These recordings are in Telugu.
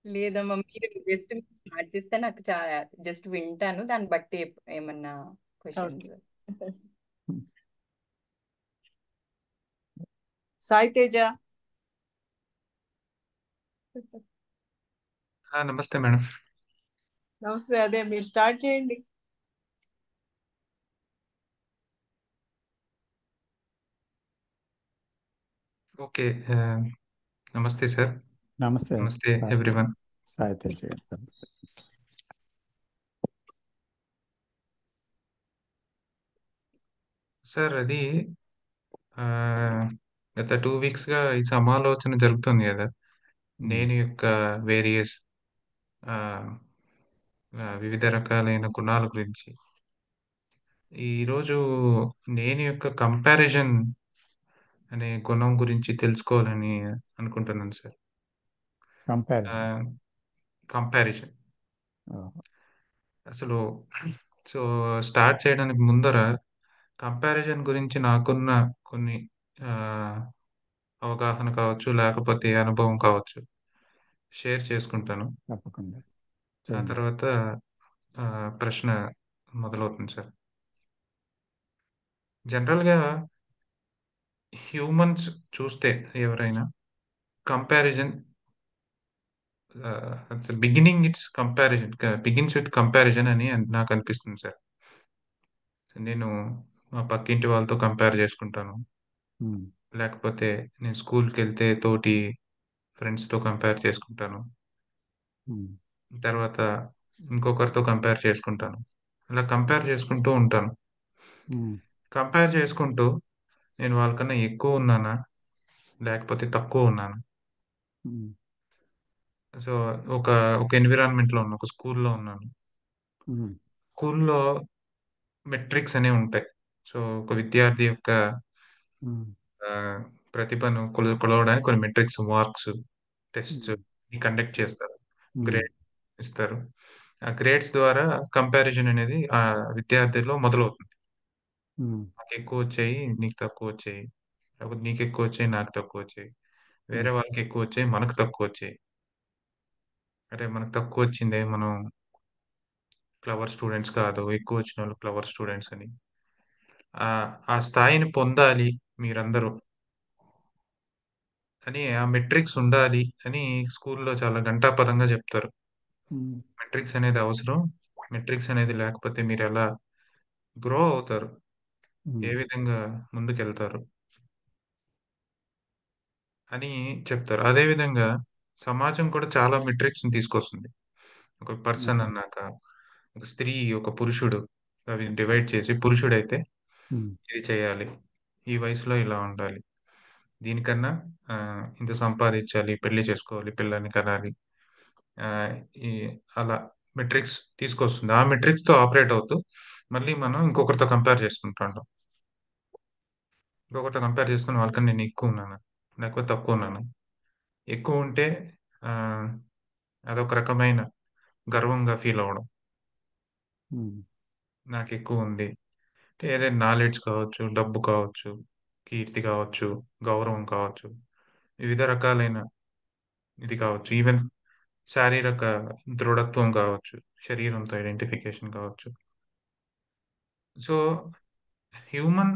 లేదమ్మా, మీరు జస్ట్ స్టార్ట్ చేస్తే నాకు జస్ట్ వింటాను. దాన్ని బట్టి ఏమన్నా ఓకే. క్వశ్చన్స్. సాయి తేజ. నమస్తే మేడం. నమస్తే. అదే మీరు స్టార్ట్ చేయండి. ఓకే. నమస్తే సార్. నమస్తే. నమస్తే ఎవ్రీవన్. సాయి తేజ గారు నమస్తే. సార్ అది గత 2 వీక్స్‌గా ఈ సమాలోచన జరుగుతుంది గదా! నేను యొక్క వేరియస్ ఆహ్, వివిధ రకాలైన గుణాల గురించి. ఈరోజు నేను యొక్క కంపారిజన్ అనే గుణం గురించి తెలుసుకోవాలని అనుకుంటున్నాను సార్. కంపారిజన్. కంపారిజన్. ఓహో! అసలు సో, స్టార్ట్ చేయడానికి ముందర కంపారిజన్ గురించి నాకున్న కొన్ని ఆహ్, అవగాహన కావచ్చు, లేకపోతే అనుభవం కావచ్చు, షేర్ చేసుకుంటాను. తప్పకుండా ఆ చేయండి. తర్వాత ప్రశ్న మొదలవుతుంది సార్. జనరల్‌గా హ్యూమన్స్ చూస్తే ఎవరైనా కంపారిజన్ బిగిన్స్ విత్ కంపారిజన్ అని నాకనిపిస్తుంది సార్. నేను మా పక్కింటి వాళ్ళతో కంపేర్ చేసుకుంటాను. హ్మ్. లేకపోతే నేను స్కూల్‌కెళ్తే తోటి ఫ్రెండ్స్‌తో కంపేర్ చేసుకుంటాను. హ్మ్. తర్వాత ఇంకొకరితో కంపేర్ చేసుకుంటాను. అలా కంపేర్ చేసుకుంటూ ఉంటాను. హ్మ్. కంపేర్ చేసుకుంటూ నేను వాళ్ళకన్నా ఎక్కువున్నానా? లేకపోతే తక్కువున్నానా? హ్మ్. సో, ఒక ఒక ఎన్విరాన్మెంట్‌లో ఉన్నాను. ఒక స్కూల్‌లో ఉన్నాను. హ్మ్. స్కూల్‌లో మెట్రిక్స్ అనేవుంటాయి. సో, ఒక విద్యార్థి యొక్క హ్మ్. ఆహ్, ప్రతిభను కొలవడానికి కొన్ని మెట్రిక్స్, మార్క్స్, టెస్ట్స్ హ్మ్. ఇవి కండక్ట్ చేస్తారు. హ్మ్. గ్రేడ్ ఇస్తారు. ఆ గ్రేడ్స్ ద్వారా కంపారిజన్ అనేది ఆ విద్యార్థిలో మొదలవుతుంది. హ్మ్. నాకెక్కువొచ్చాయి, నీకు తక్కువొచ్చాయి. లేకపోతే నీకెక్కువొచ్చాయి, నాకు తక్కువొచ్చాయి. హ్మ్. వేరే వాళ్ళకెక్కువొచ్చాయి, మనకు తక్కువొచ్చాయి. అరే! మనకు తక్కువొచ్చిందే, మనం క్లవర్ స్టూడెంట్స్ కాదు. ఎక్కువొచ్చినోళ్ళు క్లవర్ స్టూడెంట్స్ అని. ఆ స్థాయిని పొందాలి మీరందరూ అని, ఆ మెట్రిక్స్ ఉండాలి అని స్కూల్‌లో చాలా ఘంటాపథంగా చెప్తారు. హ్మ్. మెట్రిక్స్ అనేది అవసరం. మెట్రిక్స్ అనేది లేకపోతే మీరెలా గ్రో అవుతారు? ఏ హ్మ్. విధంగా ముందుకెళ్తారు? అని చెప్తారు. అదే విధంగా సమాజం కూడా చాలా మెట్రిక్స్‌ని తీసుకొస్తుంది. ఒక పర్సన్ ఓకే. అన్నాక, ఒక స్త్రీ, ఒక పురుషుడు అవి డివైడ్ చేసి పురుషుడైతే హ్మ్. ఇది చేయాలి. ఈ వయసులో ఇలా ఉండాలి. దీనికన్నా ఇంత సంపాదించాలి, పెళ్లి చేసుకోవాలి, పిల్లని కనాలి. ఆహ్, ఈ అలా మెట్రిక్స్ తీసుకొస్తుంది. ఆ మెట్రిక్స్‌తో ఆపరేట్ అవుతూ మళ్ళీ మనం ఇంకొకరితో కంపేర్ చేసుకుంటుంటాం. ఇంకొకరితో కంపేర్ చేసుకొని వాళ్ళకన్నా నేను ఎక్కువున్నానా? లేకపోతే తక్కువున్నానా? ఎక్కువుంటే ఆహ్, అదొక రకమైన గర్వంగా ఫీల్ అవ్వడం. హ్మ్. నాకెక్కువుంది. అంటే ఏదైనా నాలెడ్జ్ కావచ్చు, డబ్బు కావచ్చు, కీర్తి కావచ్చు, గౌరవం కావచ్చు, వివిధ రకాలైన ఇది కావచ్చు. ఈవెన్ శారీరక దృఢత్వం కావచ్చు, శరీరంతో ఐడెంటిఫికేషన్ కావచ్చు. సో, హ్యూమన్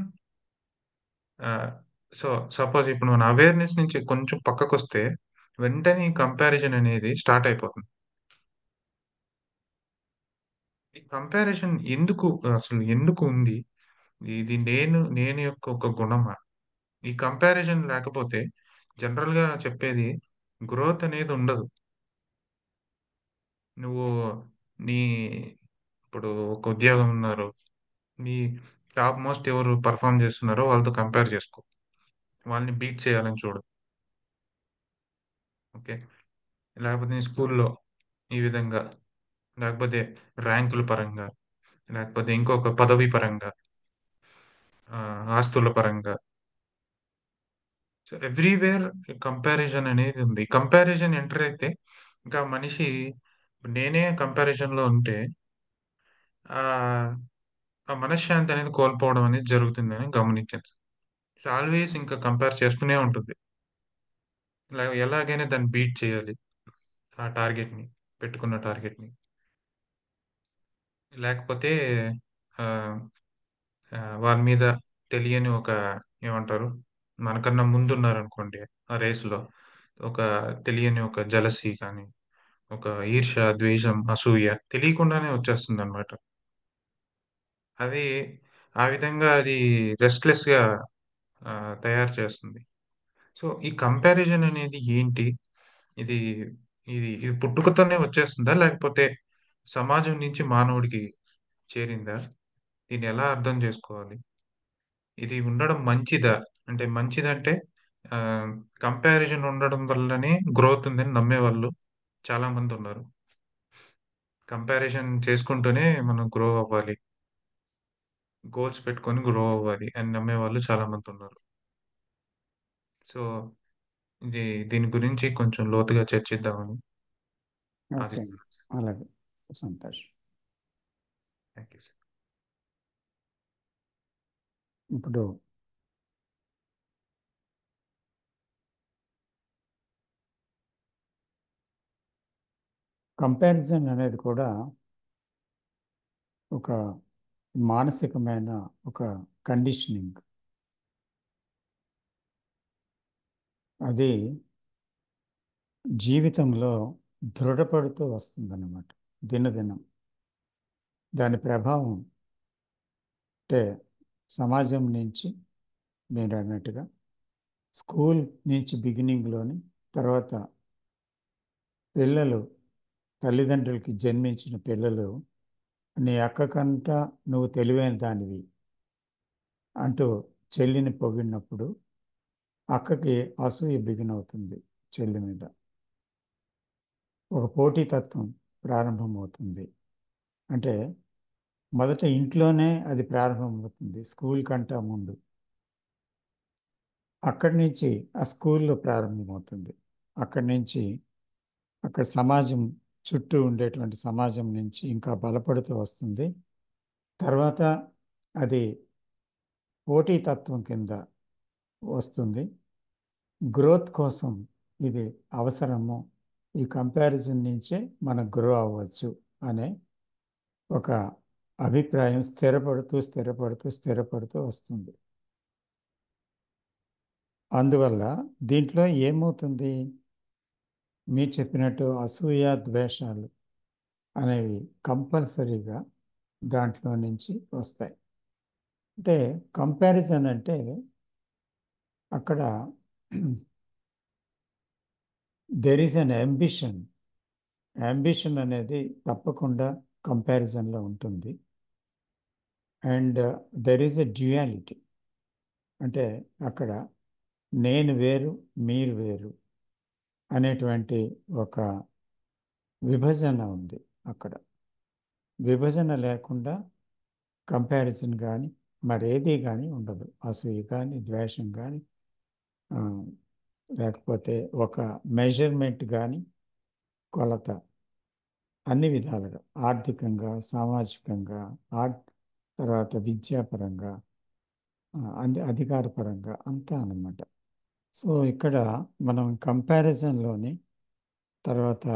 ఆహ్, సో, సపోజ్ ఇప్పుడు మన అవేర్‌నెస్ నుంచి కొంచెం పక్కకొస్తే వెంటనే ఈ కంపారిజన్ అనేది స్టార్ట్ అయిపోతుంది. ఈ కంపారిజన్ ఎందుకు, అసలు ఎందుకు ఉంది? ఇది నేను యొక్క ఒక గుణమా? ఈ కంపారిజన్ లేకపోతే జనరల్‌గా చెప్పేది గ్రోత్ అనేది ఉండదు. నువ్వు నీ ఇప్పుడు ఒక ఉద్యోగం ఉన్నారు. నీ టాప్ మోస్ట్ ఎవరు పెర్ఫార్మ్ చేస్తున్నారో వాళ్ళతో కంపేర్ చేసుకో. వాళ్ళని బీట్ చేయాలని చూడు. ఓకే. లేకపోతే నీ స్కూల్‌లో ఈ విధంగా, లేకపోతే ర్యాంకుల పరంగా, లేకపోతే ఇంకొక పదవి పరంగా, ఆస్తుల పరంగా. సో, ఎవ్రీవేర్ కంపారిజన్ అనేది ఉంది. కంపారిజన్ ఎంటర్ అయితే ఇంకా మనిషి, నేనే కంపారిజన్‌లో ఉంటే ఆహ్, ఆ మనశ్శాంతి అనేది కోల్పోవడం అనేది జరుగుతుందని గమనించాను. ఇట్స్ ఆల్‌వేస్ ఇంకా కంపేర్ చేస్తూనే ఉంటుంది. ఎలాగైనా దాన్ని బీట్ చేయాలి. ఆ టార్గెట్ని, పెట్టుకున్న టార్గెట్ని. లేకపోతే ఆ, వారి మీద తెలియని ఒక, ఏమంటారు, మనకన్నా ముందున్నారనుకోండి ఆ రేస్లో, ఒక తెలియని ఒక జలసీ కానీ, ఒక ఈర్ష్య, ద్వేషం, అసూయ తెలియకుండానే వచ్చేస్తుంది అనమాట. అది ఆ విధంగా అది రెస్ట్లెస్ గా తయారు చేస్తుంది. సో ఈ కంపారిజన్ అనేది ఏంటి? ఇది ఇది పుట్టుకతోనే వచ్చేస్తుందా, లేకపోతే సమాజం నుంచి మానవుడికి చేరిందా? దీన్ని ఎలా అర్థం చేసుకోవాలి? ఇది ఉండడం మంచిదా? అంటే మంచిదంటే కంపారిజన్ ఉండడం వల్లనే గ్రోత్ ఉందని నమ్మేవాళ్ళు చాలా మంది ఉన్నారు. కంపారిజన్ చేసుకుంటూనే మనం గ్రో అవ్వాలి, గోల్స్ పెట్టుకొని గ్రో అవ్వాలి అని నమ్మేవాళ్ళు చాలా మంది ఉన్నారు. సో దీని గురించి కొంచెం లోతుగా చర్చిద్దామని ఓకే, ఆశిస్తున్నాను. అలాగే, సంతోషం. Thank you sir. ఇప్పుడు కంపారిజన్ అనేది కూడా ఒక మానసికమైన ఒక కండిషనింగ్. అది జీవితంలో దృఢపడుతూ వస్తుందన్నమాట దినదినం. దాని ప్రభావం అంటే సమాజం నుంచి, మీరు అన్నట్టుగా స్కూల్ నుంచి బిగినింగ్లోని, తర్వాత పిల్లలు, తల్లిదండ్రులకి జన్మించిన పిల్లలు నీ అక్క కంట నువ్వు తెలివైన దానివి అంటూ చెల్లిని పొగిడినప్పుడు అక్కకి అసూయ బిగిన్ అవుతుంది చెల్లి మీద. ఒక పోటీతత్వం ప్రారంభమవుతుంది. అంటే మొదట ఇంట్లోనే అది ప్రారంభమవుతుంది, స్కూల్ కంటే ముందు. అక్కడి నుంచి ఆ స్కూల్లో ప్రారంభమవుతుంది. అక్కడి నుంచి అక్కడ సమాజం, చుట్టూ ఉండేటువంటి సమాజం నుంచి ఇంకా బలపడుతూ వస్తుంది. తర్వాత అది పోటీతత్వం కింద వస్తుంది. గ్రోత్ కోసం ఇది అవసరము, ఈ కంపారిజన్ నుంచే మనం గ్రో అవ్వచ్చు అనే ఒక అభిప్రాయం స్థిరపడుతూ స్థిరపడుతూ స్థిరపడుతూ వస్తుంది. అందువల్ల దీంట్లో ఏమవుతుంది, మీరు చెప్పినట్టు అసూయ, ద్వేషాలు అనేవి కంపల్సరీగా దాంట్లో నుంచి వస్తాయి. అంటే కంపారిజన్ అంటే అక్కడ there is an ambition. Ambition అనేది తప్పకుండా కంపారిజన్లో ఉంటుంది. And there is a duality. అంటే అక్కడ నేను వేరు, మీరు వేరు అనేటువంటి ఒక విభజన ఉంది. అక్కడ విభజన లేకుండా కంపారిజన్ కానీ మరేది కానీ ఉండదు. అసూయ కానీ, ద్వేషం కానీ, లేకపోతే ఒక మెజర్మెంట్ కానీ, కొలత, అన్ని విధాలుగా, ఆర్థికంగా, సామాజికంగా, తర్వాత విద్యాపరంగా, అధికారపరంగా అంతా అన్నమాట. సో ఇక్కడ మనం కంపారిజన్లోని తర్వాత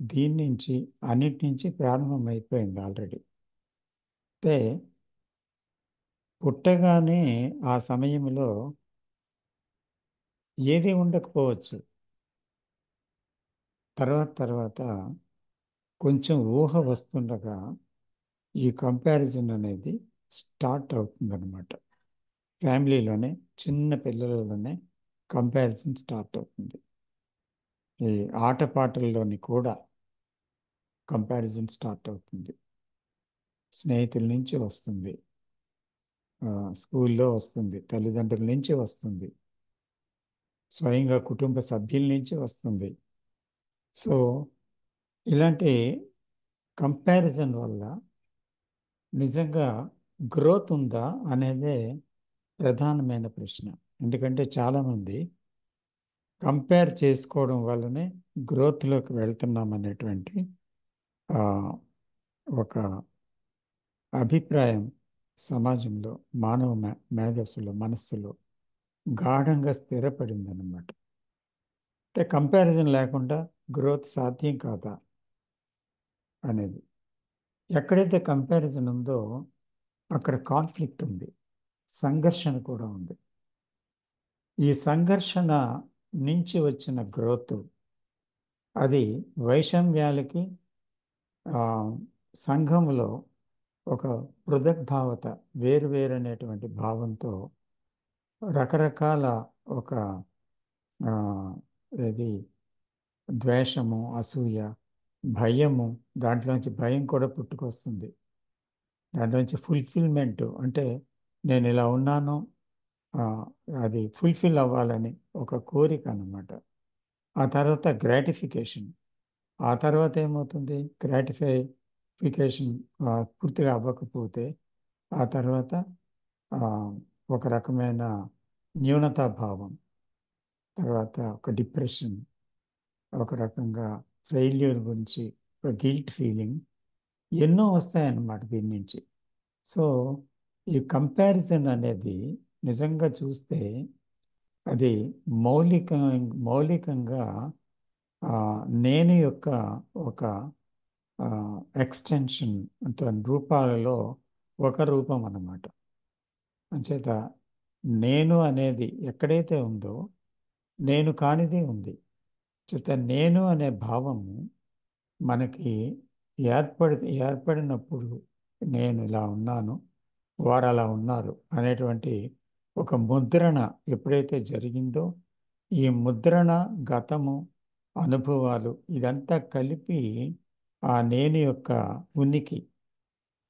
దీని నుంచి, అన్నిటి నుంచి ప్రారంభమైపోయింది ఆల్రెడీ. అంటే పుట్టగానే ఆ సమయంలో ఏది ఉండకపోవచ్చు. తర్వాత కొంచెం ఊహ వస్తుండగా ఈ కంపారిజన్ అనేది స్టార్ట్ అవుతుందన్నమాట. ఫ్యామిలీలోనే, చిన్న పిల్లలలోనే కంపారిజన్ స్టార్ట్ అవుతుంది. ఈ ఆటపాటల్లోని కూడా కంపారిజన్ స్టార్ట్ అవుతుంది. స్నేహితుల నుంచి వస్తుంది, స్కూల్లో వస్తుంది, తల్లిదండ్రుల నుంచి వస్తుంది, స్వయంగా కుటుంబ సభ్యుల నుంచి వస్తుంది. సో ఇలాంటి కంపారిజన్ వల్ల నిజంగా గ్రోత్ ఉందా అనేదే ప్రధానమైన ప్రశ్న. ఎందుకంటే చాలామంది కంపేర్ చేసుకోవడం వల్లనే గ్రోత్లోకి వెళ్తున్నాం అనేటువంటి ఒక అభిప్రాయం సమాజంలో, మానవ మేధస్సులో, మనస్సులో గాఢంగా స్థిరపడిందన్నమాట. అంటే కంపారిజన్ లేకుండా గ్రోత్ సాధ్యం కాదా అనేది. ఎక్కడైతే కంపారిజన్ ఉందో అక్కడ కాన్ఫ్లిక్ట్ ఉంది, సంఘర్షణ కూడా ఉంది. ఈ సంఘర్షణ నుంచి వచ్చిన గ్రోత్ అది వైషమ్యాలకి సంఘంలో ఒక పృథగ్భావత, వేరువేరనేటువంటి భావంతో రకరకాల ఒక ఇది ద్వేషము, అసూయ, భయము, దాంట్లోంచి భయం కూడా పుట్టుకొస్తుంది. దాంట్లోంచి ఫుల్ఫిల్మెంట్, అంటే నేను ఇలా ఉన్నాను అది ఫుల్ఫిల్ అవ్వాలని ఒక కోరిక అన్నమాట. ఆ తర్వాత గ్రాటిఫికేషన్, ఆ తర్వాత ఏమవుతుంది, గ్రాటిఫికేషన్ పూర్తిగా అవ్వకపోతే ఆ తర్వాత ఒక రకమైన న్యూనతాభావం, తర్వాత ఒక డిప్రెషన్, ఒక రకంగా ఫెయిల్యూర్ గురించి ఒక గిల్ట్ ఫీలింగ్, ఎన్నో వస్తాయన్నమాట దీని నుంచి. సో ఈ కంపారిజన్ అనేది నిజంగా చూస్తే అది మౌలికంగా నేను యొక్క ఒక ఎక్స్టెన్షన్ అంటే రూపాలలో ఒక రూపం అన్నమాట. అంచేత నేను అనేది ఎక్కడైతే ఉందో నేను కానిది ఉంది. చేత నేను అనే భావము మనకి ఏర్పడినప్పుడు నేను ఇలా ఉన్నాను, వారు అలా ఉన్నారు అనేటువంటి ఒక ముద్రణ ఎప్పుడైతే జరిగిందో, ఈ ముద్రణ, గతము, అనుభవాలు ఇదంతా కలిపి ఆ నేను యొక్క ఉనికి.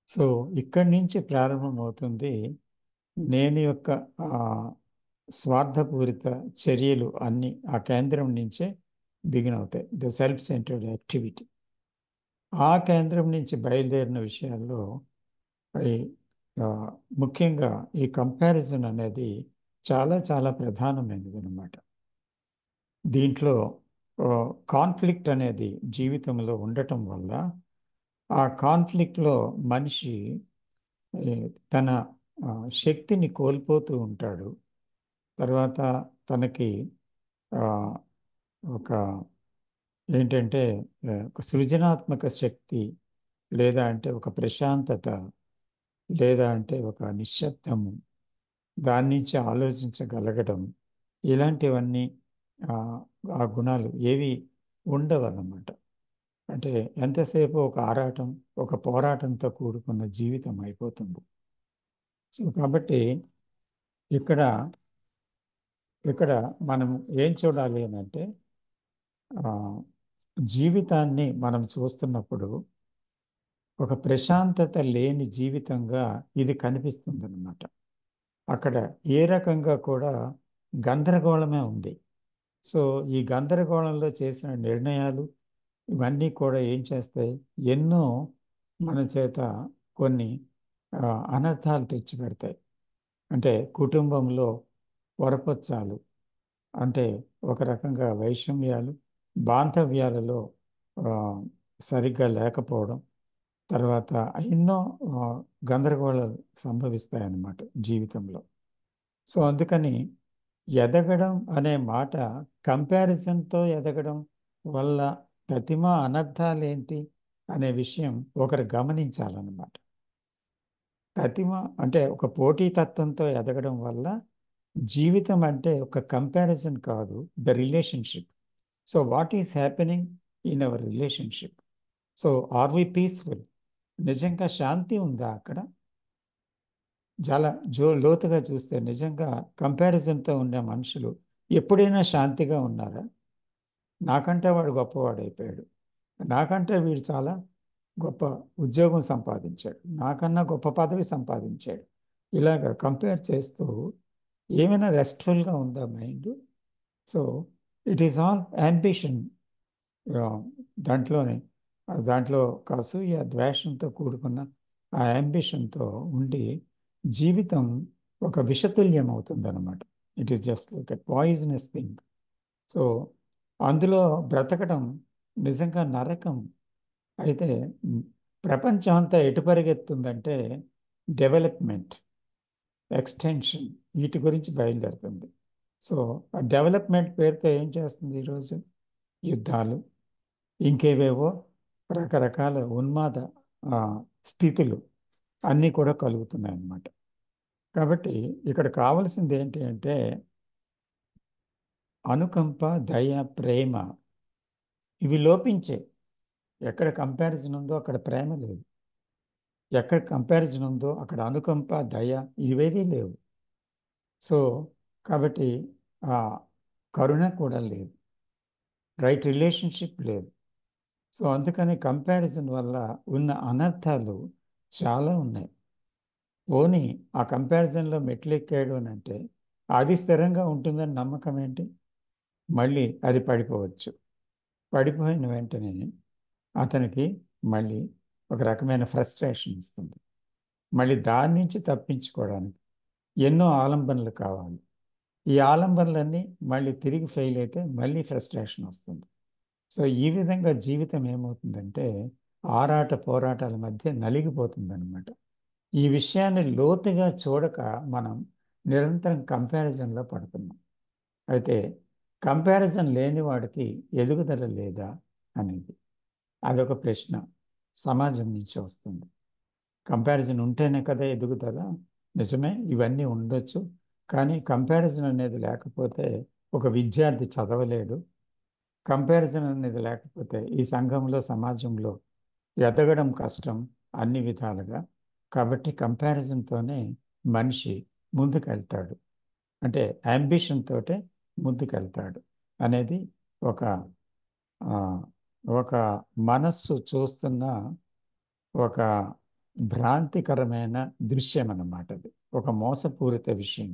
సో ఇక్కడి నుంచి ప్రారంభమవుతుంది నేను యొక్క స్వార్థపూరిత చర్యలు అన్నీ ఆ కేంద్రం నుంచే బిగిన్ అవుతాయి, ద సెల్ఫ్ సెంటర్డ్ యాక్టివిటీ. ఆ కేంద్రం నుంచి బయలుదేరిన విషయాల్లో ముఖ్యంగా ఈ కంపారిజన్ అనేది చాలా చాలా ప్రధానమైనది అన్నమాట. దీంట్లో కాన్ఫ్లిక్ట్ అనేది జీవితంలో ఉండటం వల్ల ఆ కాన్ఫ్లిక్ట్లో మనిషి తన శక్తిని కోల్పోతూ ఉంటాడు. తర్వాత తనకి ఒక ఏంటంటే ఒక సృజనాత్మక శక్తి, లేదా అంటే ఒక ప్రశాంతత, లేదా అంటే ఒక నిశ్శబ్దము, దాని నుంచి ఆలోచించగలగడం, ఇలాంటివన్నీ ఆ గుణాలు ఏవి ఉండవన్నమాట. అంటే ఎంతసేపు ఒక ఆరాటం, ఒక పోరాటంతో కూడుకున్న జీవితం అయిపోతుంది. సో కాబట్టి ఇక్కడ మనం ఏం చూడాలి అని అంటే జీవితాన్ని మనం చూస్తున్నప్పుడు ఒక ప్రశాంతత లేని జీవితంగా ఇది కనిపిస్తుంది అన్నమాట. అక్కడ ఏ రకంగా కూడా గందరగోళమే ఉంది. సో ఈ గందరగోళంలో చేసిన నిర్ణయాలు ఇవన్నీ కూడా ఏం చేస్తాయి, ఎన్నో మన చేత కొన్ని అనర్థాలు తెచ్చిపెడతాయి. అంటే కుటుంబంలో వరపొచ్చాలు, అంటే ఒక రకంగా వైషమ్యాలు, బాంధవ్యాలలో సరిగ్గా లేకపోవడం, తర్వాత ఎన్నో గందరగోళాలు సంభవిస్తాయన్నమాట జీవితంలో. సో అందుకని ఎదగడం అనే మాట, కంపారిజన్తో ఎదగడం వల్ల ప్రతిమ అనర్థాలు ఏంటి అనే విషయం ఒకరు గమనించాలన్నమాట. ప్రతిమ అంటే ఒక పోటీతత్వంతో ఎదగడం వల్ల జీవితం అంటే ఒక కంపారిజన్ కాదు, the relationship. So what is happening in our relationship? So are we peaceful? నిజంగా శాంతి ఉందా అక్కడ? చాలా లోతుగా చూస్తే నిజంగా కంపారిజన్తో ఉన్న మనుషులు ఎప్పుడైనా శాంతిగా ఉన్నారా? నాకంటే వాడు గొప్పవాడైపోయాడు, నాకంటే వీడు చాలా గొప్ప ఉద్యోగం సంపాదించాడు, నాకన్నా గొప్ప పదవి సంపాదించాడు, ఇలాగ కంపేర్ చేస్తూ ఏమైనా రెస్ట్ఫుల్గా ఉందా mind? So it is all ambition. దాంట్లో అసూయ, ద్వేషంతో కూడుకున్న ఆ యాంబిషన్తో ఉండి జీవితం ఒక విషతుల్యం అవుతుంది అన్నమాట. It is just like a poisonous thing. So అందులో బ్రతకడం నిజంగా నరకం. అయితే ప్రపంచం అంతా ఎటు పరిగెత్తుందంటే డెవలప్మెంట్, ఎక్స్టెన్షన్, వీటి గురించి బయలుదేరుతుంది. సో ఆ డెవలప్మెంట్ పేరుతో ఏం చేస్తుంది ఈరోజు? యుద్ధాలు, ఇంకేవేవో రకరకాల ఉన్మాద ఆ, స్థితులు అన్నీ కూడా కలుగుతున్నాయి అన్నమాట. కాబట్టి ఇక్కడ కావాల్సింది ఏంటి అంటే అనుకంప, దయ, ప్రేమ ఇవి లోపించే. ఎక్కడ కంపారిజన్ ఉందో అక్కడ ప్రేమ లేదు, ఎక్కడ కంపారిజన్ ఉందో అక్కడ అనుకంప, దయ ఇవేవీ లేవు. సో కాబట్టి ఆ కరుణ కూడా లేదు, రైట్ రిలేషన్షిప్ లేదు. సో అందుకని కంపారిజన్ వల్ల ఉన్న అనర్థాలు చాలా ఉన్నాయి. పోనీ ఆ కంపారిజన్లో మెట్లెక్కాడు అని అంటే అది స్థిరంగా ఉంటుందని నమ్మకం ఏంటి? మళ్ళీ అది పడిపోవచ్చు. పడిపోయిన వెంటనే అతనికి మళ్ళీ ఒక రకమైన ఫ్రస్ట్రేషన్ ఇస్తుంది. మళ్ళీ దాని నుంచి తప్పించుకోవడానికి ఎన్నో ఆలంబనలు కావాలి. ఈ ఆలంబనలన్నీ మళ్ళీ తిరిగి ఫెయిల్ అయితే మళ్ళీ ఫ్రస్ట్రేషన్ వస్తుంది. సో ఈ విధంగా జీవితం ఏమవుతుందంటే ఆరాట పోరాటాల మధ్య నలిగిపోతుంది అనమాట. ఈ విషయాన్ని లోతుగా చూడక మనం నిరంతరం కంపారిజన్లో పడుతున్నాం. అయితే కంపారిజన్ లేని వాడికి ఎదుగుదల లేదా అనేది అదొక ప్రశ్న సమాజం నుంచి వస్తుంది. కంపారిజన్ ఉంటేనే కదా ఎదుగుదల. నిజమే, ఇవన్నీ ఉండొచ్చు. కానీ కంపారిజన్ అనేది లేకపోతే ఒక విద్యార్థి చదవలేడు. కంపారిజన్ అనేది లేకపోతే ఈ సంఘంలో సమాజంలో ఎదగడం కష్టం అన్ని విధాలుగా. కాబట్టి కంపారిజన్తోనే మనిషి ముందుకెళ్తాడు, అంటే అంబిషన్ తోటే ముందుకెళ్తాడు అనేది ఒక ఆ, ఒక మనస్సు చూస్తున్న ఒక భ్రాంతికరమైన దృశ్యం అన్నమాట. అది ఒక మోసపూరిత విషయం.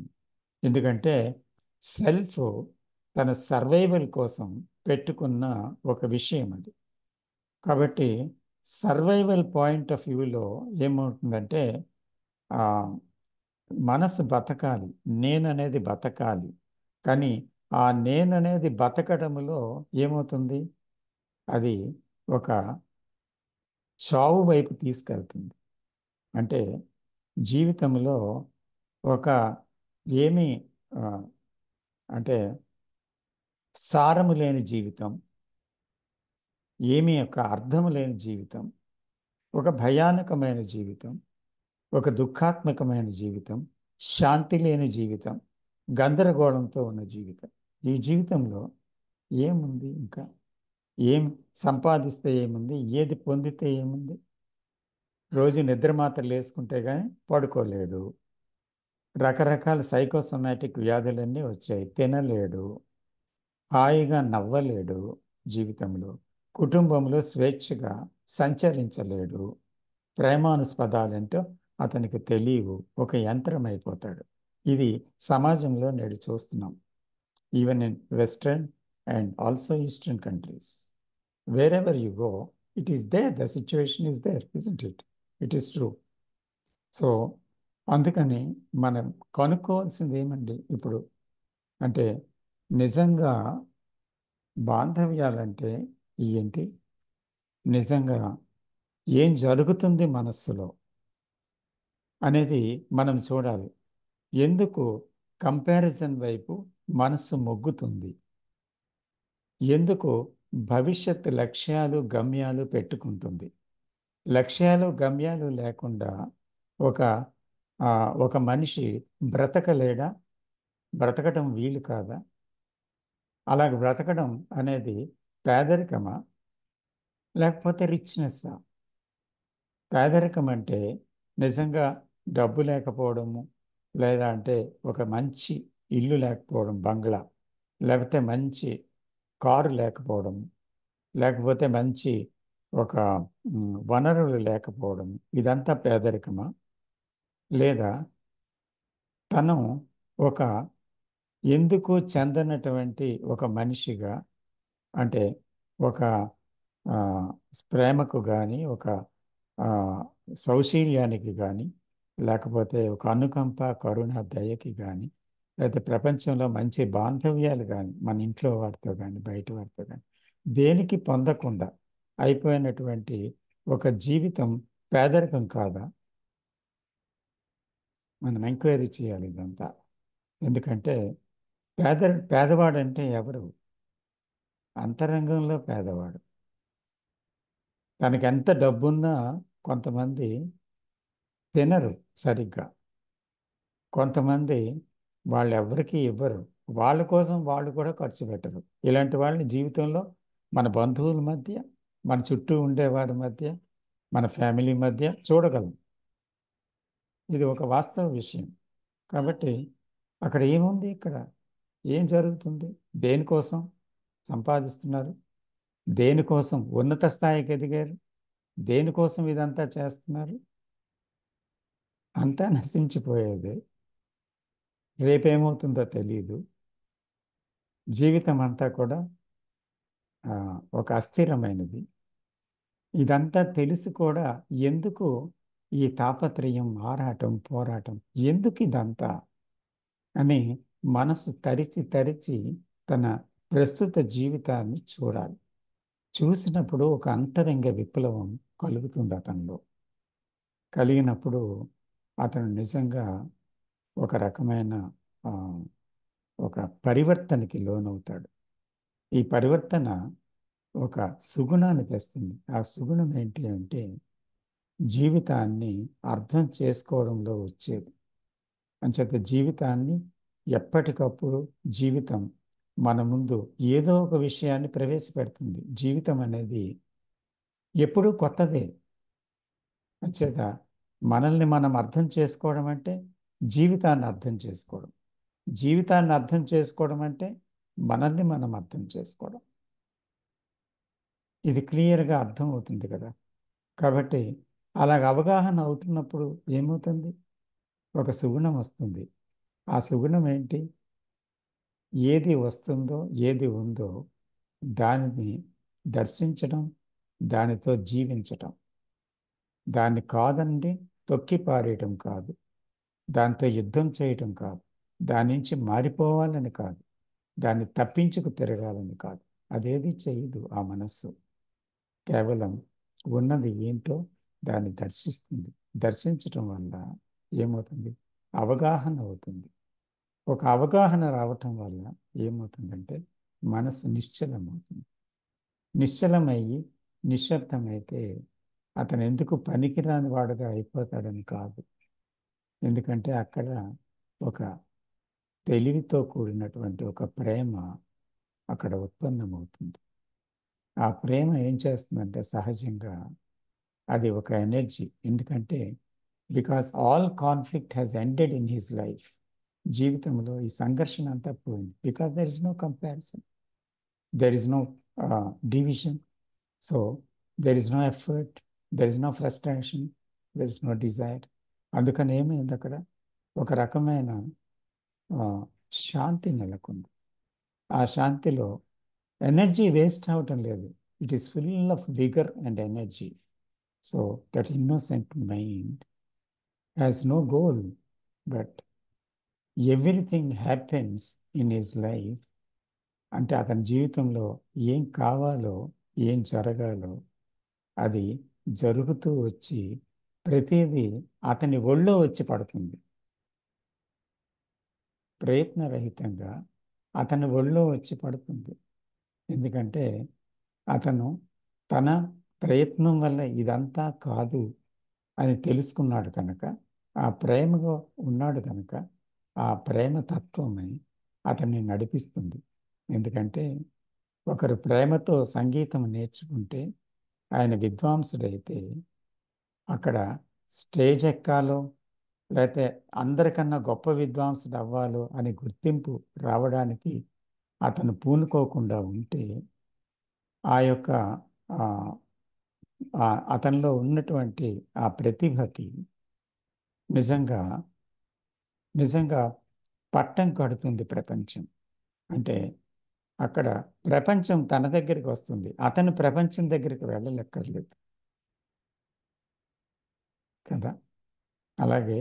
ఎందుకంటే సెల్ఫ్ తన సర్వైవల్ కోసం పెట్టుకున్న ఒక విషయం అది. కాబట్టి సర్వైవల్ పాయింట్ ఆఫ్ వ్యూలో ఏమవుతుందంటే ఆ, మనసు బతకాలి, నేననేది బతకాలి. కానీ ఆ నేననేది బతకడంలో ఏమవుతుంది? అది ఒక చావు వైపు తీసుకెళ్తుంది. అంటే జీవితంలో ఒక ఏమీ ఆ, అంటే సారము లేని జీవితం, ఏమీ యొక్క అర్థము లేని జీవితం, ఒక భయానకమైన జీవితం, ఒక దుఃఖాత్మకమైన జీవితం, శాంతి లేని జీవితం, గందరగోళంతో ఉన్న జీవితం. ఈ జీవితంలో ఏముంది? ఇంకా ఏం సంపాదిస్తే ఏముంది? ఏది పొందితే ఏముంది? రోజు నిద్ర మాత్రలు వేసుకుంటే కానీ పడుకోలేడు. రకరకాల సైకోసొమాటిక్ వ్యాధులన్నీ వచ్చాయి, తినలేడు, హాయిగా నవ్వలేడు, జీవితంలో కుటుంబంలో స్వేచ్ఛగా సంచరించలేడు, ప్రేమానుస్పదాలంటూ అతనికి తెలియవు, ఒక యంత్రం అయిపోతాడు. ఇది సమాజంలో నేడు చూస్తున్నాం. Even in western and also eastern countries, wherever you go it is there, the situation is there, isn't it? It is true. So అందుకని మనం కనుక్కోవాల్సింది ఏమండి ఇప్పుడు అంటే నిజంగా బాంధవ్యాలంటే ఏంటి? నిజంగా ఏం జరుగుతుంది మనస్సులో అనేది మనం చూడాలి. ఎందుకు కంపారిజన్ వైపు మనస్సు మొగ్గుతుంది? ఎందుకు భవిష్యత్ లక్ష్యాలు గమ్యాలు పెట్టుకుంటుంది? లక్ష్యాలు గమ్యాలు లేకుండా ఒక ఒక మనిషి బ్రతకలేడా? బ్రతకడం వీలు కాదా? అలాగ బ్రతకడం అనేది పేదరికమా లేకపోతే రిచ్నెస్సా? పేదరికం అంటే నిజంగా డబ్బు లేకపోవడము, లేదా అంటే ఒక మంచి ఇల్లు లేకపోవడం, బంగ్లా, లేకపోతే మంచి కారు లేకపోవడం, లేకపోతే మంచి ఒక వనరులు లేకపోవడం, ఇదంతా పేదరికమా? లేదా తను ఒక ఎందుకు చెందనటువంటి ఒక మనిషిగా, అంటే ఒక ఆ, ప్రేమకు కానీ, ఒక ఆ, సౌశీల్యానికి కానీ, లేకపోతే ఒక అనుకంప, కరుణ, దయకి కానీ, లేకపోతే ప్రపంచంలో మంచి బాంధవ్యాలు కానీ, మన ఇంట్లో వారితో కానీ, బయట వారితో కానీ దేనికి పొందకుండా అయిపోయినటువంటి ఒక జీవితం పేదరికం కాదా? మనం ఎంక్వైరీ చేయాలి ఇదంతా. ఎందుకంటే పేదవాడంటే ఎవరు? అంతరంగంలో పేదవాడు. తనకి ఎంత డబ్బున్నా కొంతమంది తినరు సరిగ్గా, కొంతమంది వాళ్ళు ఎవరికి ఇవ్వరు, వాళ్ళ కోసం వాళ్ళు కూడా ఖర్చు పెట్టరు. ఇలాంటి వాళ్ళని జీవితంలో మన బంధువుల మధ్య, మన చుట్టూ ఉండేవారి మధ్య, మన ఫ్యామిలీ మధ్య చూడగలం. ఇది ఒక వాస్తవ విషయం. కాబట్టి అక్కడ ఏముంది, ఇక్కడ ఏం జరుగుతుంది, దేనికోసం సంపాదిస్తున్నారు, దేనికోసం ఉన్నత స్థాయికి ఎదిగారు, దేనికోసం ఇదంతా చేస్తున్నారు? అంతా నశించిపోయేది, రేపేమవుతుందో తెలియదు. జీవితం అంతా కూడా ఒక అస్థిరమైనది. ఇదంతా తెలిసి కూడా ఎందుకు ఈ తాపత్రయం, ఆరాటం, పోరాటం, ఎందుకు ఇదంతా అని మనసు తరిచి తరిచి తన ప్రస్తుత జీవితాన్ని చూడాలి. చూసినప్పుడు ఒక అంతరంగ విప్లవం కలుగుతుంది అతనిలో. కలిగినప్పుడు అతను నిజంగా ఒక రకమైన ఒక పరివర్తనకి లోనవుతాడు. ఈ పరివర్తన ఒక సుగుణాన్ని తెస్తుంది. ఆ సుగుణం ఏంటి అంటే జీవితాన్ని అర్థం చేసుకోవడంలో వచ్చేది. అంచేత జీవితాన్ని ఎప్పటికప్పుడు జీవితం మన ముందు ఏదో ఒక విషయాన్ని ప్రవేశపెడుతుంది. జీవితం అనేది ఎప్పుడూ కొత్తదే. అంచేత మనల్ని మనం అర్థం చేసుకోవడం అంటే జీవితాన్ని అర్థం చేసుకోవడం. జీవితాన్ని అర్థం చేసుకోవడం అంటే మనల్ని మనం అర్థం చేసుకోవడం. ఇది క్లియర్గా అర్థం అవుతుంది కదా. కాబట్టి అలాగ అవగాహన అవుతున్నప్పుడు ఏమవుతుంది, ఒక సుగుణం వస్తుంది. ఆ సుగుణం ఏంటి, ఏది వస్తుందో, ఏది ఉందో దానిని దర్శించడం, దానితో జీవించటం. దాన్ని కాదండి తొక్కి పారేయటం కాదు, దాంతో యుద్ధం చేయటం కాదు, దాని నుంచి మారిపోవాలని కాదు, దాన్ని తప్పించుకు తిరగాలని కాదు. అదేది చేయదు ఆ మనస్సు. కేవలం ఉన్నది ఏంటో దాన్ని దర్శిస్తుంది. దర్శించటం వల్ల ఏమవుతుంది, అవగాహన అవుతుంది. ఒక అవగాహన రావటం వల్ల ఏమవుతుందంటే మనసు నిశ్చలమవుతుంది. నిశ్చలమయ్యి నిశ్శబ్దమైతే అతను ఎందుకు పనికిరాని వాడుగా అయిపోతాడని కాదు. ఎందుకంటే అక్కడ ఒక తెలివితో కూడినటువంటి ఒక ప్రేమ అక్కడ ఉత్పన్నమవుతుంది. ఆ ప్రేమ ఏం చేస్తుందంటే సహజంగా అది ఒక ఎనర్జీ. ఎందుకంటే because all conflict has ended in his life. జీవితంలో ఈ సంఘర్షణ అంతా పోయింది. Because there is no comparison, there is no division, so there is no effort, there is no frustration, there is no desire. అందుకని ఏమైంది, అక్కడ ఒక రకమైన శాంతి నెలకొంది. ఆ శాంతిలో ఎనర్జీ వేస్ట్ అవటం లేదు. It is full of vigour and energy. So that innocent mind has no goal, but everything happens in his life. అంటే అతని జీవితంలో ఏం కావాలో, ఏం జరగాలో అది జరుగుతూ వచ్చి ప్రతిదీ అతని ఒళ్ళో వచ్చి పడుతుంది. ప్రయత్నరహితంగా అతని ఒళ్ళో వచ్చి పడుతుంది. ఎందుకంటే అతను తన ప్రయత్నం వల్ల ఇదంతా కాదు అని తెలుసుకున్నాడు కనుక, ఆ ప్రేమగా ఉన్నాడు కనుక ఆ ప్రేమ తత్వమే అతన్ని నడిపిస్తుంది. ఎందుకంటే ఒకరు ప్రేమతో సంగీతం నేర్చుకుంటే, ఆయన విద్వాంసుడైతే అక్కడ స్టేజ్ ఎక్కాలో లేకపోతే అందరికన్నా గొప్ప విద్వాంసుడు అవ్వాలో అని గుర్తింపు రావడానికి అతను పూనుకోకుండా ఉంటే ఆ యొక్క అతనిలో ఉన్నటువంటి ఆ ప్రతిభకి నిజంగా నిజంగా పట్టం కడుతుంది ప్రపంచం. అంటే అక్కడ ప్రపంచం తన దగ్గరికి వస్తుంది, అతను ప్రపంచం దగ్గరికి వెళ్ళలేక్కర్లేదు కదా. అలాగే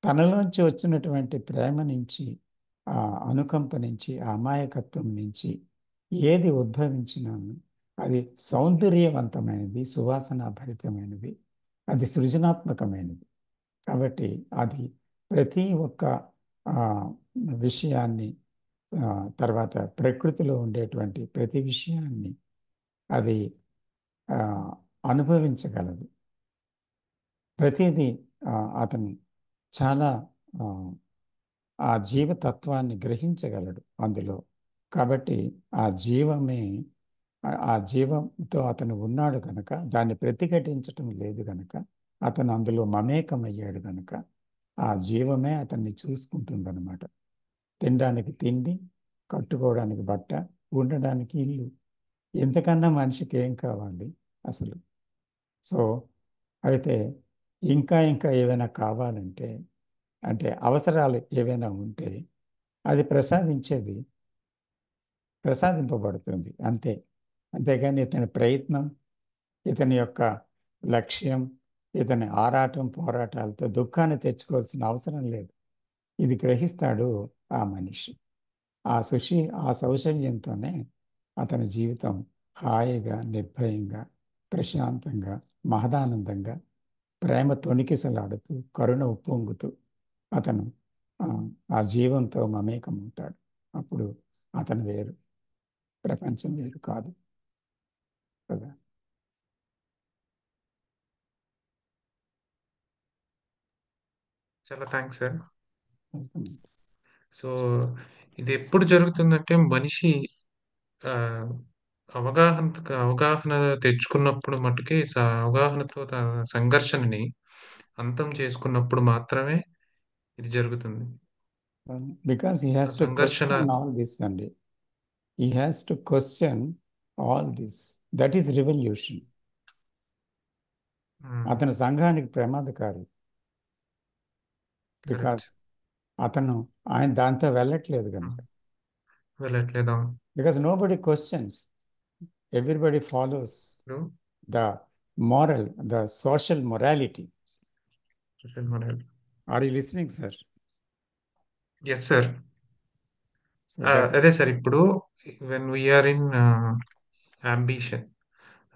తనలోంచి వచ్చినటువంటి ప్రేమ నుంచి, ఆ అనుకంప నుంచి, ఆ అమాయకత్వం నుంచి ఏది ఉద్భవించినా అది సౌందర్యవంతమైనది, సువాసనాభరితమైనది, అది సృజనాత్మకమైనది. కాబట్టి అది ప్రతి ఒక్క విషయాన్ని, తర్వాత ప్రకృతిలో ఉండేటువంటి ప్రతి విషయాన్ని అది అనుభవించగలదు. ప్రతిదీ అతను చాలా ఆ, ఆ జీవతత్వాన్ని గ్రహించగలడు అందులో. కాబట్టి ఆ జీవమే, ఆ జీవంతో అతను ఉన్నాడు కనుక, దాన్ని ప్రతిఘటించటం లేదు కనుక, అతను అందులో మమేకమయ్యాడు కనుక ఆ జీవమే అతన్ని చూసుకుంటుందన్నమాట. తినడానికి తిండి, కట్టుకోవడానికి బట్ట, ఉండడానికి ఇల్లు. ఎంతకన్నా మనిషికి ఏం కావాలి అసలు? సో అయితే ఇంకా ఇంకా ఏవైనా కావాలంటే, అంటే అవసరాలు ఏవైనా ఉంటే అది ప్రసాదింపబడుతుంది అంతే. అంతేగాని ఇతని ప్రయత్నం, ఇతని యొక్క లక్ష్యం, ఇతని ఆరాటం పోరాటాలతో దుఃఖాన్ని తెచ్చుకోవాల్సిన అవసరం లేదు. ఇది గ్రహిస్తాడు ఆ మనిషి. ఆ సౌశల్యంతోనే అతని జీవితం హాయిగా, నిర్భయంగా, ప్రశాంతంగా, మహదానందంగా, ప్రేమ తొణికిసలాడుతూ, కరుణ ఉప్పొంగుతూ అతను ఆ, ఆ జీవంతో మమేకమవుతాడు. అప్పుడు అతను వేరు, ప్రపంచం వేరు కాదు కదా. చాలా థ్యాంక్స్ సార్. సో ఇది ఎప్పుడు జరుగుతుందంటే మనిషి ఆ, అవగాహన తెచ్చుకున్నప్పుడు మటుకే అవగాహనతో సంఘర్షణని అంతం చేసుకున్నప్పుడు మాత్రమే ఇది జరుగుతుంది. Because he ah has to సంఘర్షణ క్వశ్చన్ ఆల్ దిస్ అండి. He has to question all this. That is revolution. అతను సంఘానికి ప్రమాదకారి. కరెక్ట్ బికాస్ ఆయన దాంతో వెళ్ళట్లేదు కనుక. వెళ్ళట్లేదా? Because nobody questions, everybody follows the moral, the social morality. Are you listening, sir? Yes sir. So that అదే సార్, ఇప్పుడు when we're in ambition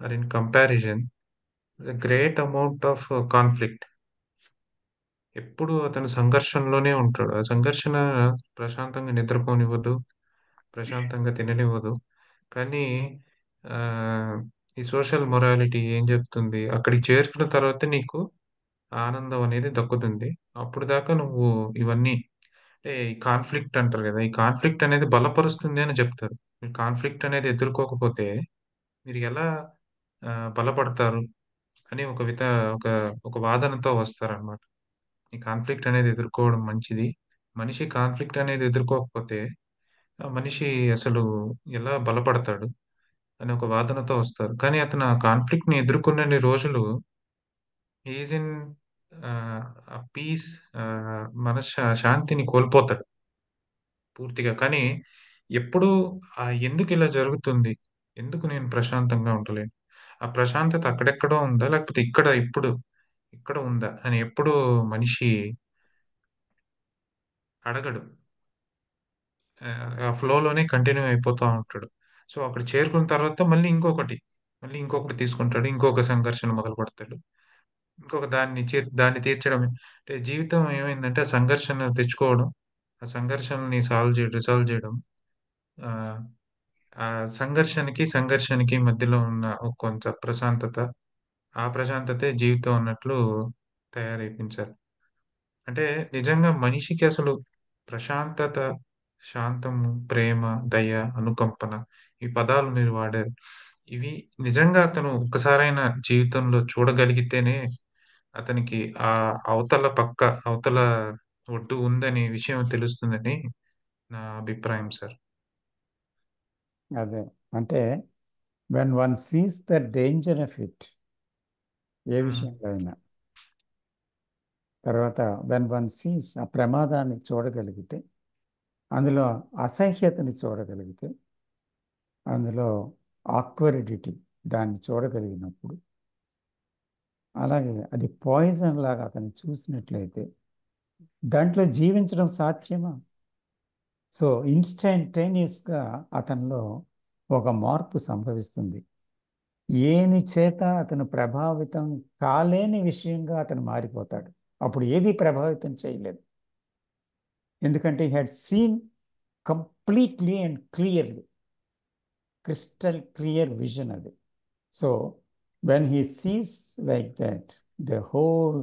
or in comparison, great amount of conflict. ఎప్పుడు అతను సంఘర్షణలోనే ఉంటాడు. ఆ సంఘర్షణ ప్రశాంతంగా నిద్రపోనివ్వదు, ప్రశాంతంగా తిననివ్వదు. కానీ ఆ, ఈ సోషల్ మొరాలిటీ ఏం చెప్తుంది? అక్కడికి చేరుకున్న తర్వాత నీకు ఆనందం అనేది దక్కుతుంది. అప్పుడు దాకా నువ్వు ఇవన్నీ, అంటే ఈ కాన్ఫ్లిక్ట్ అంటారు కదా, ఈ కాన్ఫ్లిక్ట్ అనేది బలపరుస్తుంది అని చెప్తారు. మీరు కాన్ఫ్లిక్ట్ అనేది ఎదుర్కోకపోతే మీరు ఎలా బలపడతారు అని ఒక ఒక వాదనతో వస్తారనమాట. ఈ కాన్ఫ్లిక్ట్ అనేది ఎదుర్కోవడం మంచిది. మనిషి కాన్ఫ్లిక్ట్ అనేది ఎదుర్కోకపోతే ఆ మనిషి అసలు ఎలా బలపడతాడు అని ఒక వాదనతో వస్తారు. కానీ అతను ఆ కాన్ఫ్లిక్ట్‌ని ఎదుర్కొన్నన్ని రోజులు ఈజ్ ఇన్ పీస్, శాంతిని కోల్పోతాడు పూర్తిగా. కానీ ఎప్పుడు ఎందుకు ఇలా జరుగుతుంది? ఎందుకు నేను ప్రశాంతంగా ఉండలేను? ఆ ప్రశాంతత అక్కడెక్కడో ఉందా? లేకపోతే ఇక్కడ ఉందా? అని ఎప్పుడూ మనిషి అడగడు. ఆ ఫ్లోలోనే కంటిన్యూ అయిపోతా ఉంటాడు. సో, అక్కడ చేరుకున్న తర్వాత మళ్ళీ ఇంకొకటి తీసుకుంటాడు. ఇంకొక సంఘర్షణ మొదలుపెడతాడు. దాన్ని తీర్చడమే. అంటే జీవితం ఏమైందంటే ఆ సంఘర్షణ తెచ్చుకోవడం, ఆ సంఘర్షణని రిసాల్వ్ చేయడం. ఆహ్, ఆ సంఘర్షణకి మధ్యలో ఉన్న కొంత ప్రశాంతత, ఆ ప్రశాంతతే జీవితం అన్నట్లు తయారైపించారు. అంటే నిజంగా మనిషికి అసలు ప్రశాంతత, శాంతము, ప్రేమ, దయ, అనుకంపన, ఈ పదాలు మీరు వాడారు. ఇవి నిజంగా అతను ఒక్కసారైనా జీవితంలో చూడగలిగితేనే అతనికి అవతల ఒడ్డు ఉందనే విషయం తెలుస్తుందని నా అభిప్రాయం సార్. అదే అంటే when one sees the danger of it, ఏ హ్మ్. విషయంలో అయినా, తర్వాత when one sees ఆ ప్రమాదాన్ని చూడగలిగితే, అందులో అసహ్యతని చూడగలిగితే, అందులో ఆక్వరిడిటీ దాన్ని చూడగలిగినప్పుడు, అలాగే అది పాయిజన్ లాగా అతను చూసినట్లయితే దాంట్లో జీవించడం సాధ్యమా? సో ఇన్స్టంటేనియస్గా అతనిలో ఒక మార్పు సంభవిస్తుంది. ఏని చేత అతను ప్రభావితం కాలేని విషయంగా అతను మారిపోతాడు. అప్పుడు ఏది ప్రభావితం చేయలేదు. ఎందుకంటే he had seen completely and clearly, crystal clear vision అది. So When he sees like that, the whole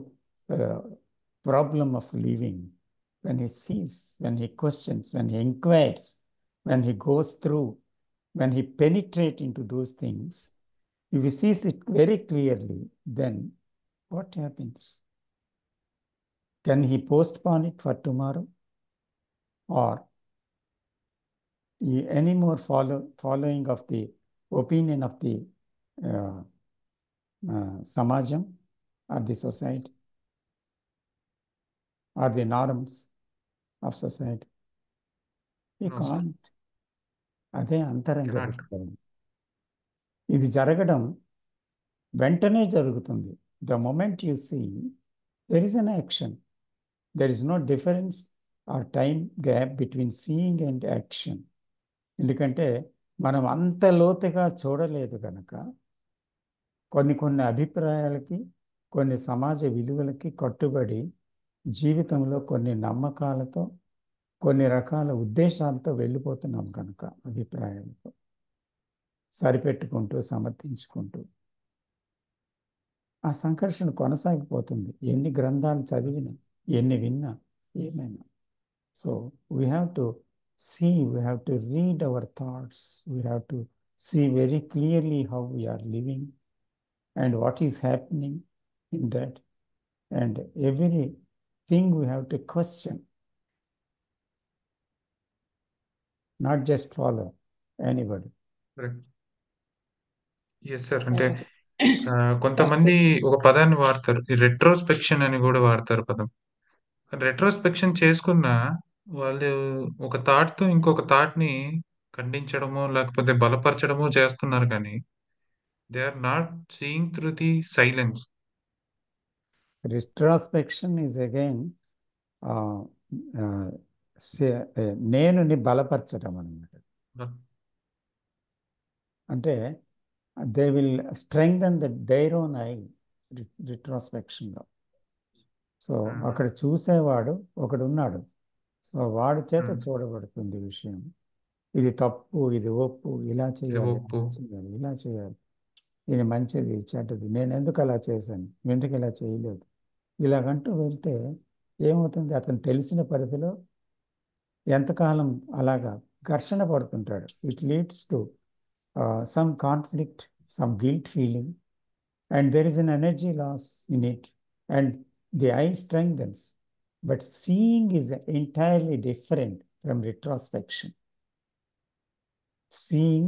problem of living, when he sees, when he questions, when he inquires, when he goes through, when he penetrates into those things, if he sees it very clearly, then what happens? Can he postpone it for tomorrow? Or any more following of the opinion of the samajam or the society or the norms of society? We No, sir. can't. అదే అంతరంగ Cannot. విషయం. ఇది జరగడం వెంటనే జరుగుతుంది. The moment you see, there is an action. There is no difference or time gap between seeing and action. ఎందుకంటే మనం అంత లోతుగా చూడలేదు కనుక కొన్ని అభిప్రాయాలకి, కొన్ని సమాజ విలువలకి కట్టుబడి జీవితంలో కొన్ని నమ్మకాలతో, కొన్ని రకాల ఉద్దేశాలతో వెళ్ళిపోతున్నాం కనుక అభిప్రాయాలతో సరిపెట్టుకుంటూ సమర్థించుకుంటూ ఆ సంఘర్షణ కొనసాగిపోతుంది. ఎన్ని గ్రంథాలు చదివినా, ఎన్ని విన్నా, ఏమైనా. So we have to see, we have to read our thoughts, we have to see very clearly how we are living and what is happening in that, and everything we have to question, not just follow anybody. Correct. Yes sir. అంటే కొంతమంది ఒక పదాన్ని వాడతారు, ఈ రెట్రోస్పెక్షన్ అని కూడా వాడతారు పదం. రెట్రోస్పెక్షన్ చేసుకున్న వాళ్ళు ఒక థాట్ తో ఇంకొక థాట్ ని ఖండించడమో లేకపోతే బలపరచడమో చేస్తున్నారు, కానీ they are not seeing through the silence. Retrospection is again నేనుని బలపరచడం అన్నమాట. అంటే they will strengthen their own I రిట్రోస్పెక్షన్లో. సో అక్కడ చూసేవాడు ఒకడు ఉన్నాడు. సో వాడి చేత చూడబడుతుంది విషయం. ఇది తప్పు, ఇది ఒప్పు, ఇలా చేయాలి, ఇలా చేయాలి, ఇది మంచిది, చెడ్డది, నేను ఎందుకు అలా చేశాను, ఎందుకు ఇలా చేయలేదు, ఇలాగంటూ వెళ్తే ఏమవుతుంది? అతను తెలిసిన పరిధిలో ఎంతకాలం అలాగా ఘర్షణ పడుతుంటాడు. It leads to some conflict, some guilt feeling, and there is an energy loss in it, and the I strengthens. But seeing is entirely different from retrospection. Seeing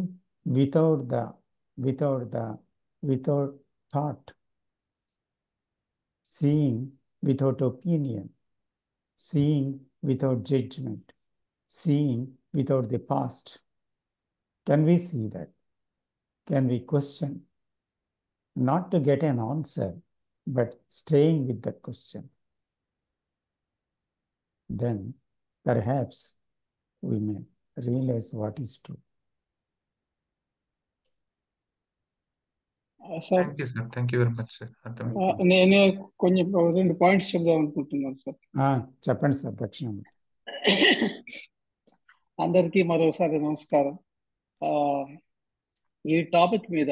without thought, seeing without opinion, seeing without judgment, seeing without the past. Can we see that? Can we question? Not to get an answer, but staying with the question. Then perhaps we may realize what is true. Sir, thank you sir. Thank you very much sir. నేను కొంచెం 2 పాయింట్స్ చెప్దాం అనుకుంటున్నాను సార్. చెప్పండి సార్. దక్షిణం అందరికీ మరోసారి నమస్కారం. ఈ టాపిక్ మీద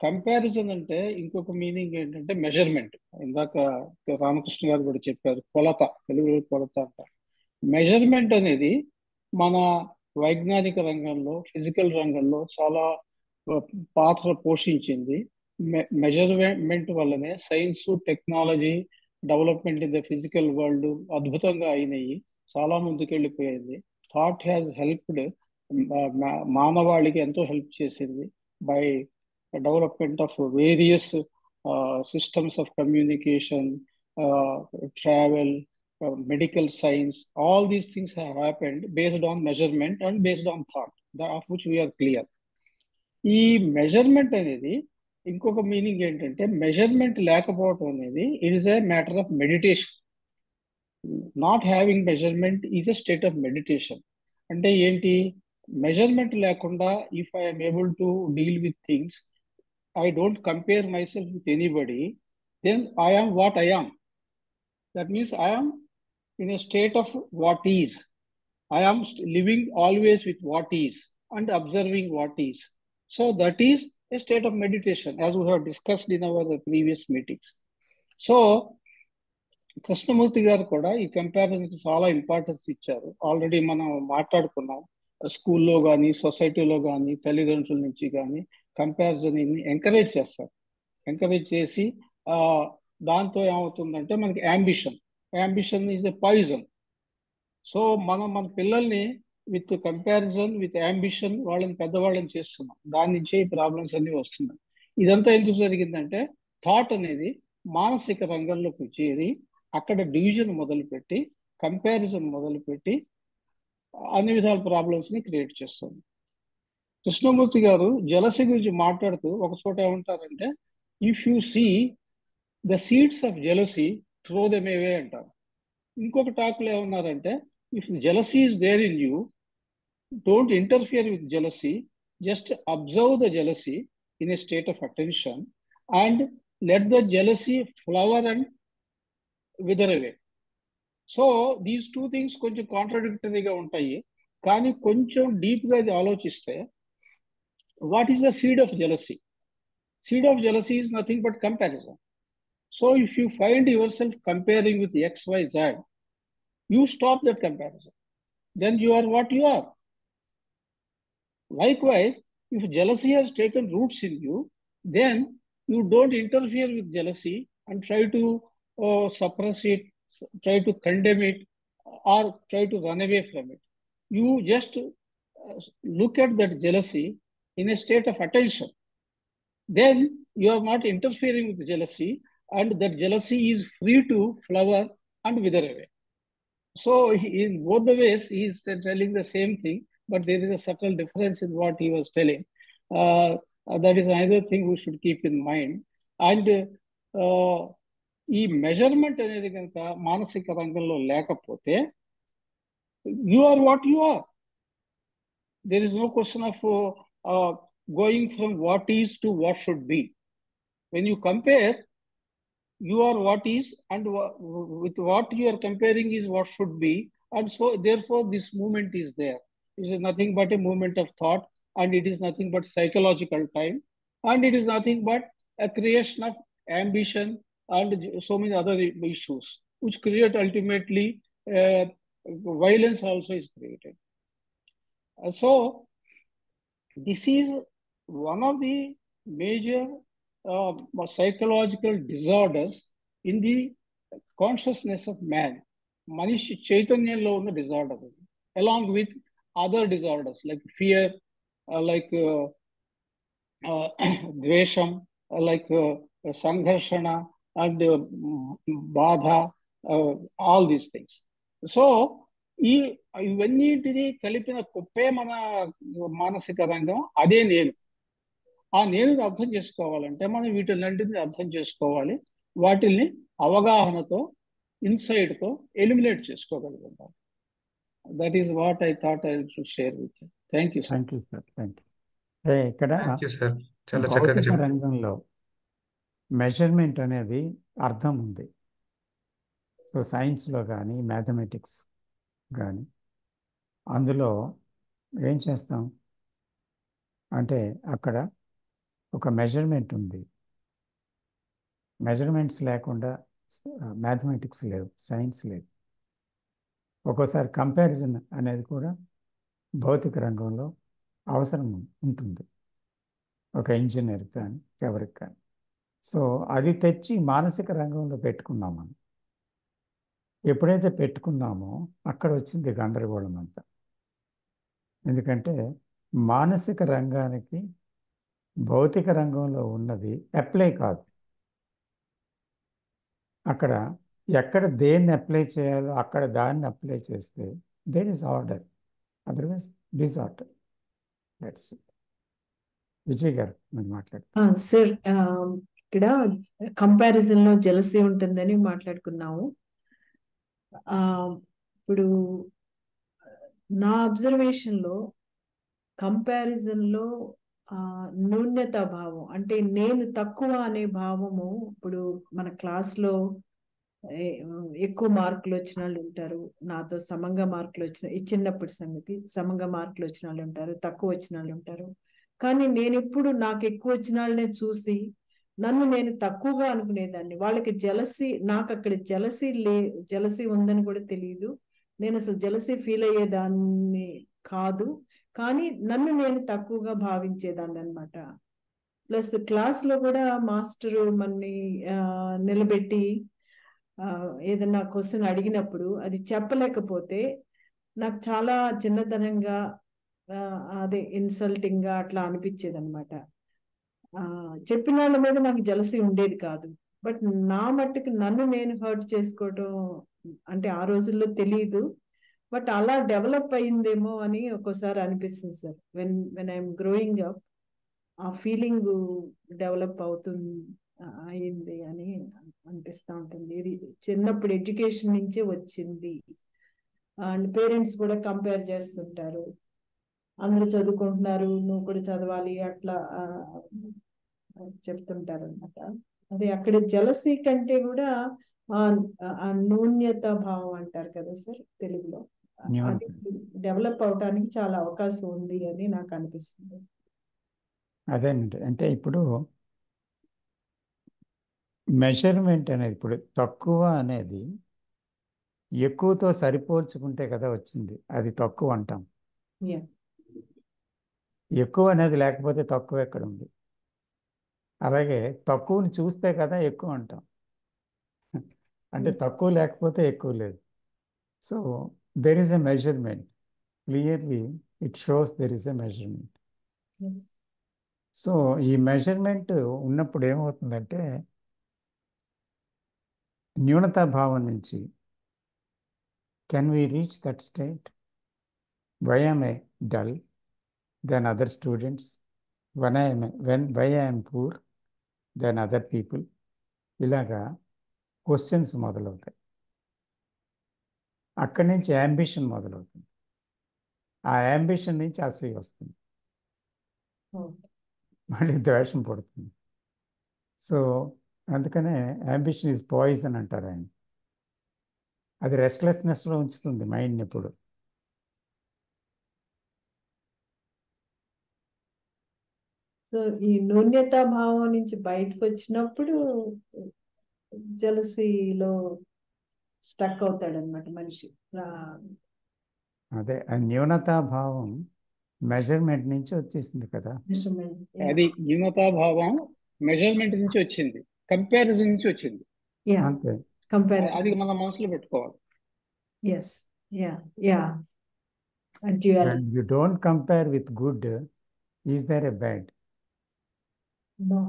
కంపారిజన్ అంటే ఇంకొక మీనింగ్ ఏంటంటే మెజర్మెంట్. ఇందాక రామకృష్ణ గారు కూడా చెప్పారు, కొలత, తెలుగులో కొలత అంటారు. మెజర్మెంట్ అనేది మన వైజ్ఞానిక రంగంలో, ఫిజికల్ రంగంలో చాలా పాత్ర పోషించింది. మెజర్మెంట్ వల్లనే science, technology development in the physical world అద్భుతంగా అయినాయి, చాలా ముందుకెళ్ళిపోయింది. థాట్ హ్యాస్ హెల్ప్డ్, మానవాళికి ఎంతో హెల్ప్ చేసింది by development of various systems of communication, travel, medical science. All these things have happened based on measurement and based on thought, of which we are clear. ఈ మెజర్మెంట్ అనేది ఇంకొక మీనింగ్ ఏంటంటే, మెజర్మెంట్ లేకపోవడం అనేది it is a matter of meditation. Not having measurement is a state of meditation. అంటే ఏంటి? మెజర్మెంట్ లేకుండా if I'm able to deal with things, I don't compare myself with anybody, then I am what I am. That means I am in a state of what is. I am living always with what is and observing what is. So that is a state of meditation, as we have discussed in our previous meetings. So Krishnamurthy గారు కూడా ఈ కంపారిజన్కి చాలా ఇంపార్టెన్స్ ఇచ్చారు. ఆల్రెడీ మనం మాట్లాడుకున్నాం, స్కూల్లో కానీ సొసైటీలో కానీ తల్లిదండ్రుల నుంచి కానీ కంపారిజన్ ఎంకరేజ్ చేస్తారు. ఎంకరేజ్ చేసి దాంతో ఏమవుతుందంటే మనకి ambition is a poison. So మనం మన పిల్లల్ని విత్ కంపారిజన్ విత్ యాంబిషన్ వాళ్ళని పెద్దవాళ్ళని చేస్తున్నాం. దాని నుంచే ఈ ప్రాబ్లమ్స్ అన్ని వస్తున్నాయి. ఇదంతా ఎందుకు జరిగిందంటే థాట్ అనేది మానసిక రంగంలోకి చేరి అక్కడ డివిజన్ మొదలుపెట్టి కంపారిజన్ మొదలుపెట్టి అన్ని విధాల ప్రాబ్లమ్స్ని క్రియేట్ చేస్తుంది. కృష్ణమూర్తి గారు జలసి గురించి మాట్లాడుతూ ఒక చోట ఏమంటారంటే, if you see the seeds of jealousy throw them away అంటారు. ఇంకొక టాక్లో ఏమన్నారంటే, if jealousy is there in you, don't interfere with jealousy, just observe the jealousy in a state of attention and let the jealousy flower and wither away. So these two things కొంచెం కాంట్రడిక్టరీగా ఉంటాయి, కానీ కొంచెం డీప్గా ఇది ఆలోచిస్తే what is the seed of jealousy? Seed of jealousy is nothing but comparison. So if you find yourself comparing with X, Y, Z, you stop that comparison. Then you are what you are. Likewise, if jealousy has taken roots in you, then you don't interfere with jealousy and try to suppress it, try to condemn it, or try to run away from it. You just look at that jealousy in a state of attention. Then you are not interfering with jealousy, and that jealousy is free to flower and wither away. So in both the ways, he is telling the same thing, but there is a subtle difference in what he was telling. That is another thing we should keep in mind. And ఈ మెజర్మెంట్ అనేది కనుక మానసిక రంగంలో లేకపోతే you are what you are. There is no question of going from what is to what should be. When you compare, you are what is, and with what you are comparing is what should be, and so therefore this movement is there. It is nothing but a movement of thought, and it is nothing but psychological time, and it is nothing but a creation of ambition and so many other issues, which create ultimately violence also is created. So this is one of the major psychological disorders in the consciousness of man. Manishi Chaitanyalo ఉన్న disorder, along with other disorders like fear, like dvesham, like sangharshana and badha, all these things. So ఇవన్నిటినీ కలిపిన కుప్పే మన మానసిక రంగం. అదే నేను. ఆ నేను అర్థం చేసుకోవాలంటే మనం వీటిలన్నింటినీ అర్థం చేసుకోవాలి. వాటిల్ని అవగాహనతో, ఇన్సైట్తో ఎలిమినేట్ చేసుకోగలుగుతాం. That is what I thought I should share with you. Thank you sir. Thank you sir. Thank you. ఇక్కడ చాలా చక్కగా భౌతిక చెప్పారు. రంగంలో మెజర్మెంట్ అనేది అర్థం ఉంది. సో సైన్స్లో కానీ మ్యాథమెటిక్స్ కానీ అందులో ఏం చేస్తాం అంటే అక్కడ ఒక మెజర్మెంట్ ఉంది. మెజర్మెంట్స్ లేకుండా మ్యాథమెటిక్స్ లేవు, సైన్స్ లేదు. ఒక్కోసారి కంపారిజన్ అనేది కూడా భౌతిక రంగంలో అవసరం ఉంటుంది, ఒక ఇంజనీర్ కానీ ఎవరికి కానీ. సో అది తెచ్చి మానసిక రంగంలో పెట్టుకున్నాం మనం. ఎప్పుడైతే పెట్టుకున్నామో అక్కడ వచ్చింది గందరగోళం అంతా. ఎందుకంటే మానసిక రంగానికి భౌతిక రంగంలో ఉన్నది అప్లై కాదు. అక్కడ ఎక్కడ దేన్ని అప్లై చేయాలో అక్కడ దాన్ని అప్లై చేస్తే there is order, otherwise disorder. That's it. Vijay garu మీరు మాట్లాడుతున్నారు. సార్, ఇక్కడ కంపారిజన్ లో జెలసీ ఉంటుందని మాట్లాడుకున్నాము. ఇప్పుడు నా అబ్జర్వేషన్ లో కంపారిజన్ లో న్యూన్యత భావం, అంటే నేను తక్కువ అనే భావము. ఇప్పుడు మన క్లాస్లో ఎక్కువ మార్కులు వచ్చిన వాళ్ళు ఉంటారు, నాతో సమంగా మార్కులు వచ్చిన, ఈ చిన్నప్పటి సంగతి, సమంగా మార్కులు వచ్చిన వాళ్ళు ఉంటారు, తక్కువ వచ్చిన వాళ్ళు ఉంటారు. కానీ నేను ఎప్పుడు నాకు ఎక్కువ వచ్చిన వాళ్ళనే చూసి నన్ను నేను తక్కువగా అనుకునేదాన్ని. వాళ్ళకి జలసి, నాకు అక్కడ జలసి ఉందని కూడా తెలియదు. నేను అసలు జలసి ఫీల్ అయ్యేదాన్ని కాదు. కానీ నన్ను నేను తక్కువగా భావించేదాన్ని అనమాట. ప్లస్ క్లాస్లో కూడా మాస్టరు మన్ని నిలబెట్టి ఏదన్నా క్వశ్చన్ అడిగినప్పుడు అది చెప్పలేకపోతే నాకు చాలా చిన్నతనంగా అదే ఇన్సల్టింగ్ గా అట్లా అనిపించేది అనమాట. చెప్పిన వాళ్ళ మీద నాకు జలసి ఉండేది కాదు. బట్ నా మట్టుకు నన్ను నేను హర్ట్ చేసుకోవటం అంటే ఆ రోజుల్లో తెలియదు. బట్ అలా డెవలప్ అయిందేమో అని ఒక్కోసారి అనిపిస్తుంది sir. When I'm growing up ఆ ఫీలింగ్ డెవలప్ అయింది అని అనిపిస్తూ ఉంటుంది. ఇది చిన్నప్పుడు ఎడ్యుకేషన్ నుంచే వచ్చింది. అండ్ పేరెంట్స్ కూడా కంపేర్ చేస్తుంటారు, అందరూ చదువుకుంటున్నారు నువ్వు కూడా చదవాలి అట్లా చెప్తుంటారు అనమాట. అది అక్కడ జలసీ కంటే కూడా ఆ న్యూన్యత భావం అంటారు కదా సార్ తెలుగులో, అది డెవలప్ అవడానికి చాలా అవకాశం ఉంది అని నాకు అనిపిస్తుంది. అదేనండి. అంటే ఇప్పుడు మెజర్మెంట్ అనేది ఇప్పుడు తక్కువ అనేది ఎక్కువతో సరిపోల్చుకుంటే కదా వచ్చింది, అది తక్కువ అంటాం. ఎక్కువ అనేది లేకపోతే తక్కువ ఎక్కడ ఉంది? అలాగే తక్కువని చూస్తే కదా ఎక్కువ అంటాం. అంటే తక్కువ లేకపోతే ఎక్కువ లేదు. So there is a measurement, clearly it shows there is a measurement. So ఈ మెజర్మెంట్ ఉన్నప్పుడు ఏమవుతుందంటే న్యూనతా భావం నుంచి can we reach that state? Why am I dull then other students? Why I am poor then other people? ఇలాగా క్వశ్చన్స్ మొదలవుతాయి. అక్కడి నుంచి యాంబిషన్ మొదలవుతుంది. ఆ యాంబిషన్ నుంచి అసూయ వస్తుంది, మళ్ళీ ద్వేషం పడుతుంది. సో అందుకనే యాంబిషన్ ఈజ్ పాయిజన్ అంటారు ఆయన. అది రెస్ట్లెస్నెస్లో ఉంచుతుంది మైండ్ని ఎప్పుడు. సో ఈ న్యూన్యతా భావం నుంచి బయటకు వచ్చినప్పుడు జలసీలో స్టక్ అవుతాడు అనమాట మనిషి. అదే ఆ న్యూనతా భావం మెజర్మెంట్ నుంచి వచ్చేసింది కదా. అది న్యూనతా భావం మెజర్మెంట్ నుంచి వచ్చింది, కంపారిజన్ నుంచి వచ్చింది. అంతే, అది మన మనసులో పెట్టుకోవాలి. And you don't compare with good, is there a bad? No.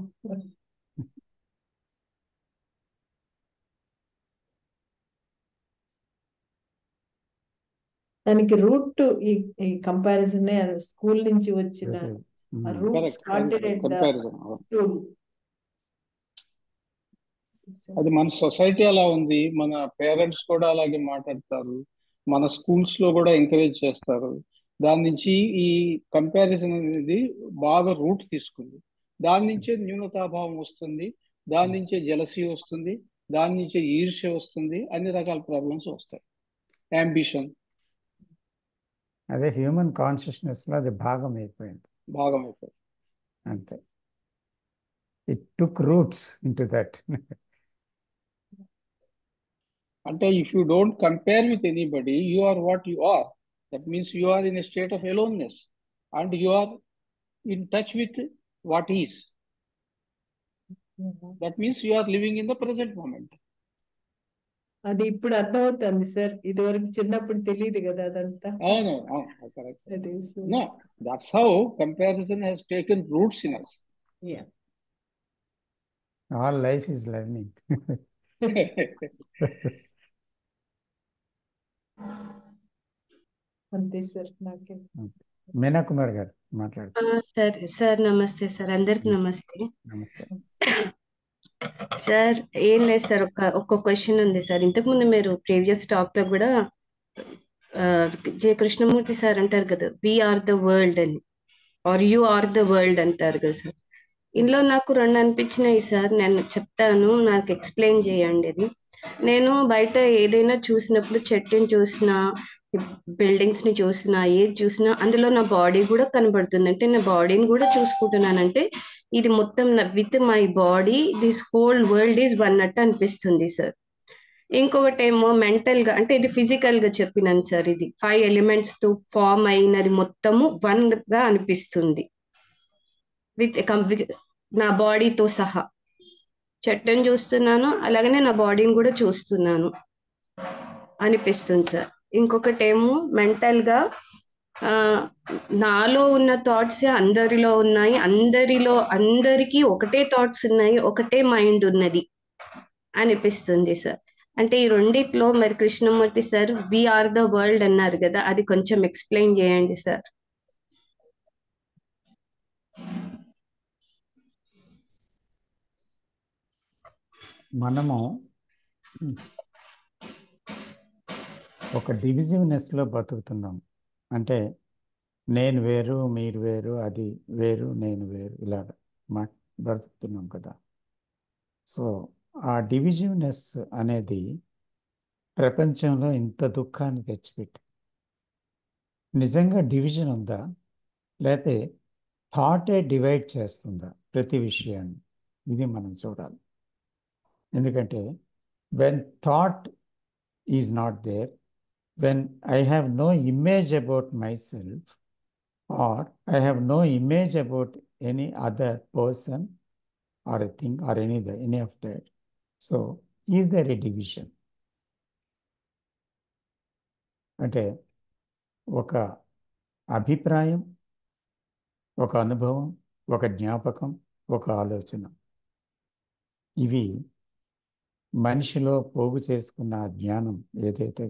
దానికి రూట్ ఈ కంపారిజన్ స్కూల్ నుంచి వచ్చిన root started at the school. అది మన సొసైటీ అలా ఉంది, మన పేరెంట్స్ కూడా అలాగే మాట్లాడతారు, మన స్కూల్స్ లో కూడా ఎంకరేజ్ చేస్తారు. దాని నుంచి ఈ కంపారిజన్ అనేది బాగా రూట్ తీసుకుంది. దాని నుంచే న్యూనతాభావం వస్తుంది, దాని నుంచే జలసీ వస్తుంది, దాని నుంచే ఈర్ష్య వస్తుంది, అన్ని రకాల ప్రాబ్లమ్స్ వస్తాయి. అంబిషన్ అదే హ్యూమన్ కాన్షియస్నెస్ లో అది భాగం అయిపోయింది. అంతే, it took roots into that. అంటే if you don't compare with anybody, you are what you are. That means you are in a state of aloneness and you are in touch with what is. That means you are living in the present moment. అది ఇప్పుడు అర్థమవుతుంది సార్, ఇది వరకు చిన్నప్పుడు తెలియదు కదా అదంతా. అవును, correct. No, that's how comparison has taken roots in us. Yeah. All life is learning. అంతే సార్. నాకే మీనా కుమార్ గారు మాట్లాడుతున్నారు. సార్ నమస్తే సార్, అందరికి నమస్తే. నమస్తే సార్. ఏం లేదు సార్, ఒక్క క్వశ్చన్ ఉంది సార్. ఇంతకుముందు మీరు ప్రీవియస్ టాక్ లో కూడా జె కృష్ణమూర్తి సార్ అంటారు కదా, వి ఆర్ ద వరల్డ్ అని, or you are the world అంటారు కదా సార్. ఇందులో నాకు రెండు అనిపించినాయి సార్, నేను చెప్తాను, నాకు ఎక్స్ప్లెయిన్ చేయండి. అది నేను బయట ఏదైనా చూసినప్పుడు, చెట్టుని చూసినా బిల్డింగ్స్ ని చూసినా ఏది చూసినా అందులో నా బాడీ కూడా కనబడుతుంది. అంటే నా బాడీని కూడా చూసుకుంటున్నానంటే ఇది మొత్తం with my body this whole world is అన్నట్టు అనిపిస్తుంది సార్. ఇంకొకటేమో మెంటల్ గా, అంటే ఇది ఫిజికల్ గా చెప్పినాను సార్. ఇది 5 ఎలిమెంట్స్ తో ఫామ్ అయినది మొత్తము వన్ గా అనిపిస్తుంది విత్ నా బాడీతో సహా. చెట్టుని చూస్తున్నాను, అలాగనే నా బాడీని కూడా చూస్తున్నాను అనిపిస్తుంది సార్. ఇంకొకటేమో మెంటల్ గా నాలో ఉన్న థాట్స్ అందరిలో ఉన్నాయి, అందరికీ ఒకటే థాట్స్ ఉన్నాయి, ఒకటే మైండ్ ఉన్నది అనిపిస్తుంది సార్. అంటే ఈ రెండిట్లో మరి Krishnamurti sir we are the world అన్నారు కదా, అది కొంచెం ఎక్స్ప్లెయిన్ చేయండి సార్. మనము ఒక డివిజివ్నెస్ లో బతుకుతున్నాం. అంటే నేను వేరు, మీరు వేరు, అది వేరు, నేను వేరు, ఇలాగ బ్రతుకుతున్నాం కదా. సో ఆ డివిజివ్నెస్ అనేది ప్రపంచంలో ఇంత దుఃఖాన్ని తెచ్చిపెట్టి, నిజంగా డివిజన్ ఉందా, లేకపోతే థాటే డివైడ్ చేస్తుందా ప్రతి విషయాన్ని? ఇది మనం చూడాలి. ఎందుకంటే when thought is not there, when I have no image about myself, or I have no image about any other person or a thing or any of that, so is there a division? అంటే ఒక అభిప్రాయం, ఒక అనుభవం, ఒక జ్ఞాపకం, ఒక ఆలోచన, ఇవి మనిషిలో పోగు చేసుకున్న జ్ఞానం ఏదైతే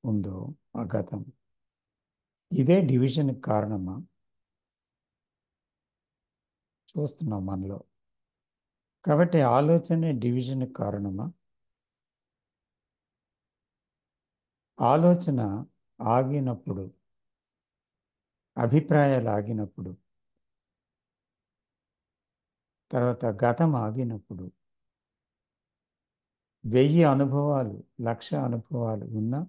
ఉందో ఆ గతం, ఇదే డివిజన్కి కారణమా చూస్తున్నాం మనలో. కాబట్టి ఆలోచనే డివిజన్కి కారణమా? ఆలోచన ఆగినప్పుడు, అభిప్రాయాలు ఆగినప్పుడు, తర్వాత గతం ఆగినప్పుడు, 1000 అనుభవాలు, 1,00,000 అనుభవాలు ఉన్నా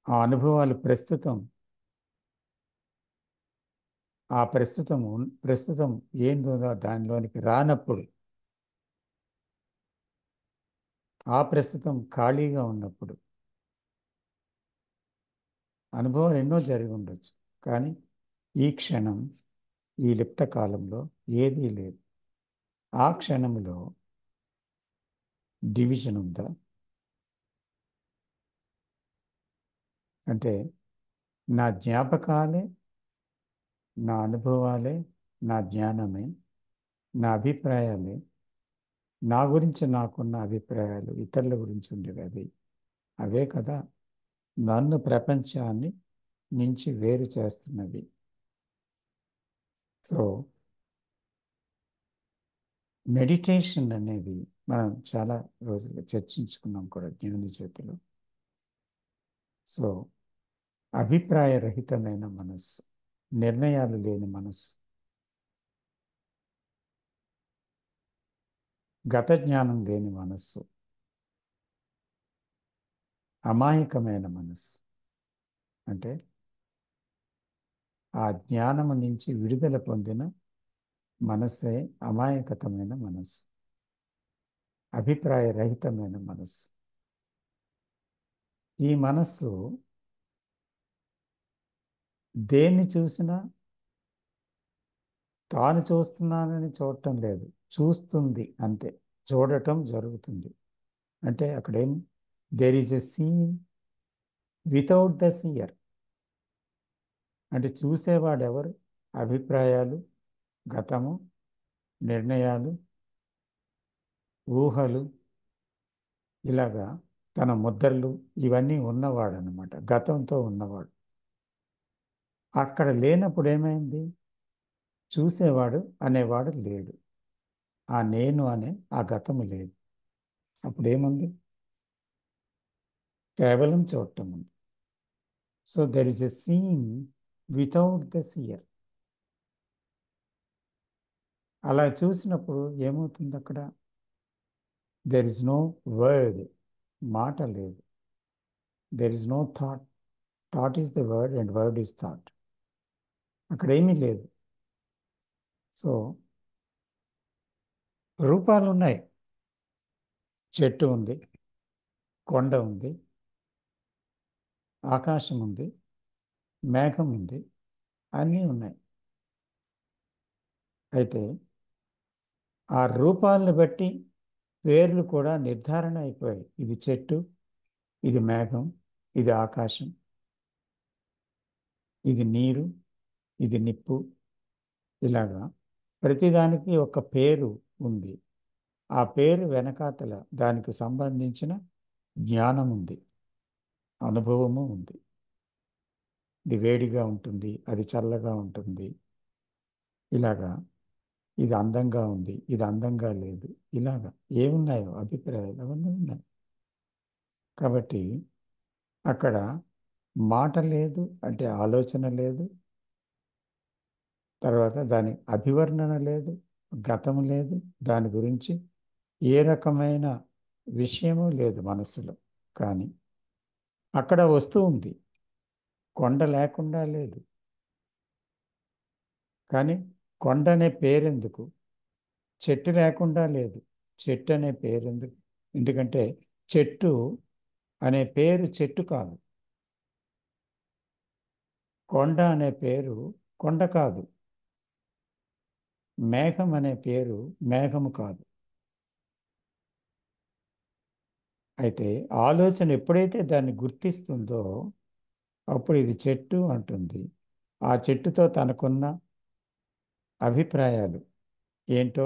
ఆ అనుభవాలు ప్రస్తుతం ఏందో దానిలోనికి రానప్పుడు, ఆ ప్రస్తుతం ఖాళీగా ఉన్నప్పుడు, అనుభవాలు ఎన్నో జరిగి ఉండొచ్చు, కానీ ఈ క్షణం, ఈ లిప్త కాలంలో ఏదీ లేదు. ఆ క్షణంలో డివిజన్ ఉందా? అంటే నా జ్ఞాపకాలే, నా అనుభవాలే, నా జ్ఞానమే, నా అభిప్రాయాలే, నా గురించి నాకున్న అభిప్రాయాలు ఇతరుల గురించి ఉండేవి అవే కదా నన్ను ప్రపంచాన్ని నుంచి వేరు చేస్తున్నవి. సో మెడిటేషన్ అనేది మనం చాలా రోజులు చర్చించుకున్నాం కూడా జ్ఞాని జ్యోతిలో. సో అభిప్రాయరహితమైన మనస్సు, నిర్ణయాలు లేని మనస్సు, గత జ్ఞానం లేని మనస్సు, అమాయకమైన మనస్సు. అంటే ఆ జ్ఞానము నుంచి విడుదల పొందిన మనస్సే అమాయకతమైన మనస్సు, అభిప్రాయరహితమైన మనస్సు. ఈ మనస్సు దేన్ని చూసినా తాను చూస్తున్నానని చూడటం లేదు, చూస్తుంది అంతే. చూడటం జరుగుతుంది. అంటే అక్కడేం there is a scene without the seer. అంటే చూసేవాడు ఎవరు? అభిప్రాయాలు, గతము, నిర్ణయాలు, ఊహలు, ఇలాగా తన ముద్రలు, ఇవన్నీ ఉన్నవాడు అనమాట, గతంతో ఉన్నవాడు. అక్కడ లేనప్పుడు ఏమైంది? చూసేవాడు అనేవాడు లేడు, ఆ నేను అనే ఆ గతము లేదు. అప్పుడు ఏముంది? కేవలం చూడటం ఉంది. So there is a scene without the seer. అలా చూసినప్పుడు ఏమవుతుంది? అక్కడ దెర్ ఇస్ నో వర్డ్, మాట లేదు. There is no thought. Thought is the word and word is thought. అక్కడ ఏమీ లేదు. సో రూపాలు ఉన్నాయి. చెట్టు ఉంది, కొండ ఉంది, ఆకాశం ఉంది, మేఘం ఉంది, అన్నీ ఉన్నాయి. అయితే ఆ రూపాలను బట్టి పేర్లు కూడా నిర్ధారణ అయిపోయాయి. ఇది చెట్టు, ఇది మేఘం, ఇది ఆకాశం, ఇది నీరు, ఇది నిప్పు. ఇలాగా ప్రతిదానికి ఒక పేరు ఉంది. ఆ పేరు వెనకాతల దానికి సంబంధించిన జ్ఞానం ఉంది, అనుభవము ఉంది. ఇది వేడిగా ఉంటుంది, అది చల్లగా ఉంటుంది, ఇలాగా ఇది అందంగా ఉంది, ఇది అందంగా లేదు, ఇలాగా ఏమున్నాయో అభిప్రాయాలు అవన్నీ ఉన్నాయి. కాబట్టి అక్కడ మాట లేదు, అంటే ఆలోచన లేదు, తర్వాత దాని అభివర్ణన లేదు, గతం లేదు, దాని గురించి ఏ రకమైన విషయము లేదు మనసులో. కానీ అక్కడ వస్తువు ఉంది, కొండ లేకుండా లేదు. కానీ కొండ అనే పేరెందుకు? చెట్టు లేకుండా లేదు, చెట్టు అనే పేరెందుకు? ఎందుకంటే చెట్టు అనే పేరు చెట్టు కాదు, కొండ అనే పేరు కొండ కాదు, మేఘం అనే పేరు మేఘము కాదు. అయితే ఆలోచన ఎప్పుడైతే దాన్ని గుర్తిస్తుందో అప్పుడు ఇది చెట్టు అంటుంది. ఆ చెట్టుతో తనకున్న అభిప్రాయాలు ఏంటో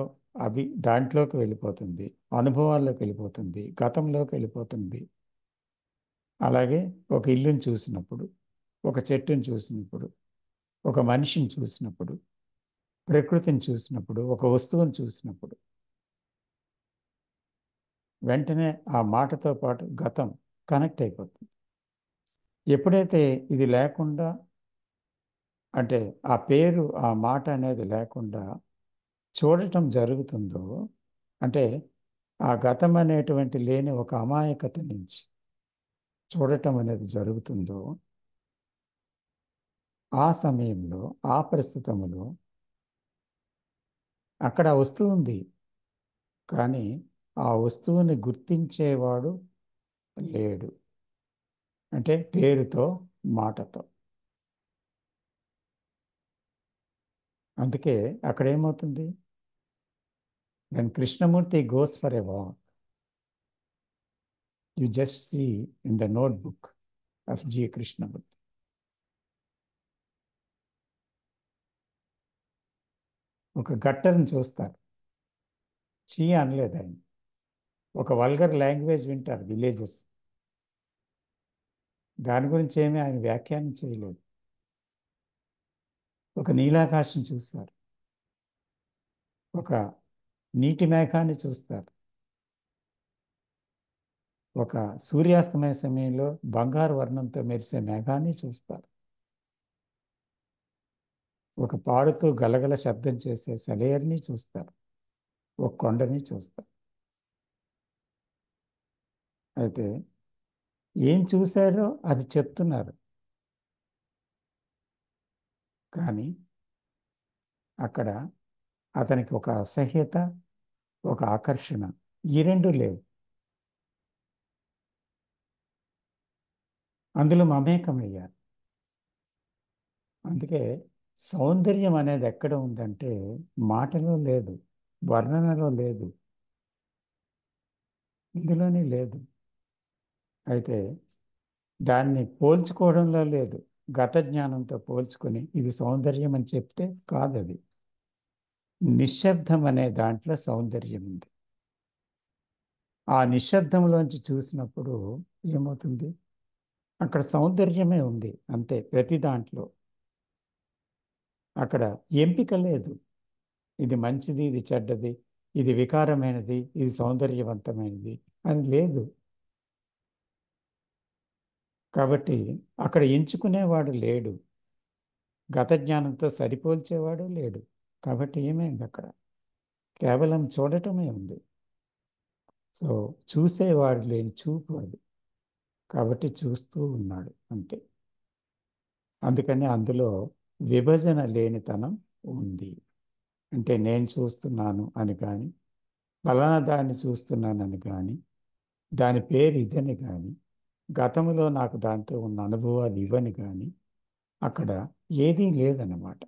దాంట్లోకి వెళ్ళిపోతుంది, అనుభవాల్లోకి వెళ్ళిపోతుంది, గతంలోకి వెళ్ళిపోతుంది. అలాగే ఒక ఇల్లుని చూసినప్పుడు, ఒక చెట్టుని చూసినప్పుడు, ఒక మనిషిని చూసినప్పుడు, ప్రకృతిని చూసినప్పుడు, ఒక వస్తువుని చూసినప్పుడు వెంటనే ఆ మాటతో పాటు గతం కనెక్ట్ అయిపోతుంది. ఎప్పుడైతే ఇది లేకుండా, అంటే ఆ పేరు ఆ మాట అనేది లేకుండా చూడటం జరుగుతుందో, అంటే ఆ గతం అనేటువంటి లేని ఒక అమాయకత నుంచి చూడటం అనేది జరుగుతుందో, ఆ సమయంలో ఆ ప్రస్తుతంలో అక్కడ వస్తువు ఉంది, కానీ ఆ వస్తువుని గుర్తించేవాడు లేడు. అంటే పేరుతో, మాటతో. అందుకే అక్కడ ఏమవుతుంది? when Krishnamurti goes for a walk, you just see in the notebook of G. Krishnamurti. ఒక గట్టర్ని చూస్తారు, చీ అనలేదు ఆయన. ఒక వల్గర్ లాంగ్వేజ్ వింటారు విలేజెస్, దాని గురించి ఏమీ ఆయన వ్యాఖ్యానం చేయలేదు. ఒక నీలాకాశం చూస్తారు, ఒక నీటి మేఘాన్ని చూస్తారు, ఒక సూర్యాస్తమయ సమయంలో బంగారు వర్ణంతో మెరిసే మేఘాన్ని చూస్తారు, ఒక పాడుతూ గలగల శబ్దం చేసే సెలయేరుని చూస్తారు, ఒక కొండని చూస్తారు. అయితే ఏం చూశారో అది చెప్తున్నారు, కానీ అక్కడ అతనికి ఒక అసహ్యత, ఒక ఆకర్షణ, ఈ రెండు లేవు. అందులో మమేకమయ్యారు. అందుకే సౌందర్యం అనేది ఎక్కడ ఉందంటే మాటలో లేదు, వర్ణనలో లేదు, ఇందులోనే లేదు. అయితే దాన్ని పోల్చుకోవడంలో లేదు. గత జ్ఞానంతో పోల్చుకొని ఇది సౌందర్యం అని చెప్తే కాదది. నిశ్శబ్దం అనే దాంట్లో సౌందర్యం ఉంది. ఆ నిశ్శబ్దంలోంచి చూసినప్పుడు ఏమవుతుంది? అక్కడ సౌందర్యమే ఉంది అంతే. ప్రతి దాంట్లో అక్కడ ఎంపిక లేదు, ఇది మంచిది, ఇది చెడ్డది, ఇది వికారమైనది, ఇది సౌందర్యవంతమైనది అని లేదు. కాబట్టి అక్కడ ఎంచుకునేవాడు లేడు, గత జ్ఞానంతో సరిపోల్చేవాడు లేడు. కాబట్టి ఏమైంది? అక్కడ కేవలం చూడటమే ఉంది. సో చూసేవాడు లేని చూపు అది. కాబట్టి చూస్తూ ఉన్నాడు అంతే. అందుకని అందులో విభజన లేనితనం ఉంది. అంటే నేను చూస్తున్నాను అని కానీ, ఫలానా దాన్ని చూస్తున్నానని కానీ, దాని పేరు ఇదని కానీ, గతంలో నాకు దాంతో ఉన్న అనుభవాలు ఇవని కానీ అక్కడ ఏదీ లేదన్నమాట.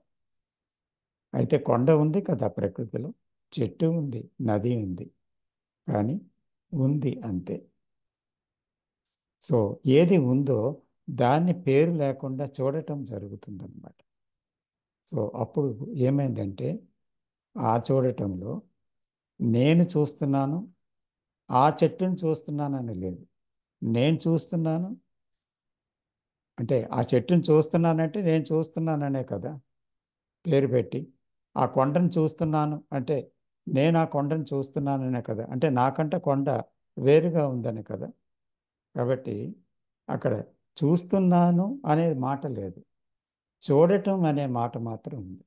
అయితే కొండ ఉంది కదా ప్రకృతిలో, చెట్టు ఉంది, నది ఉంది, కానీ ఉంది అంతే. సో ఏది ఉందో దాన్ని పేరు లేకుండా చూడటం జరుగుతుందన్నమాట. సో అప్పుడు ఏమైందంటే ఆ చూడటంలో నేను చూస్తున్నాను, ఆ చెట్టును చూస్తున్నానని లేదు. నేను చూస్తున్నాను అంటే ఆ చెట్టును చూస్తున్నానంటే నేను చూస్తున్నాననే కదా పేరు పెట్టి. ఆ కొండను చూస్తున్నాను అంటే నేను ఆ కొండను చూస్తున్నాననే కదా, అంటే నాకంటే కొండ వేరుగా ఉందని కదా. కాబట్టి అక్కడ చూస్తున్నాను అనే మాట లేదు, చూడటం అనే మాట మాత్రం ఉంది.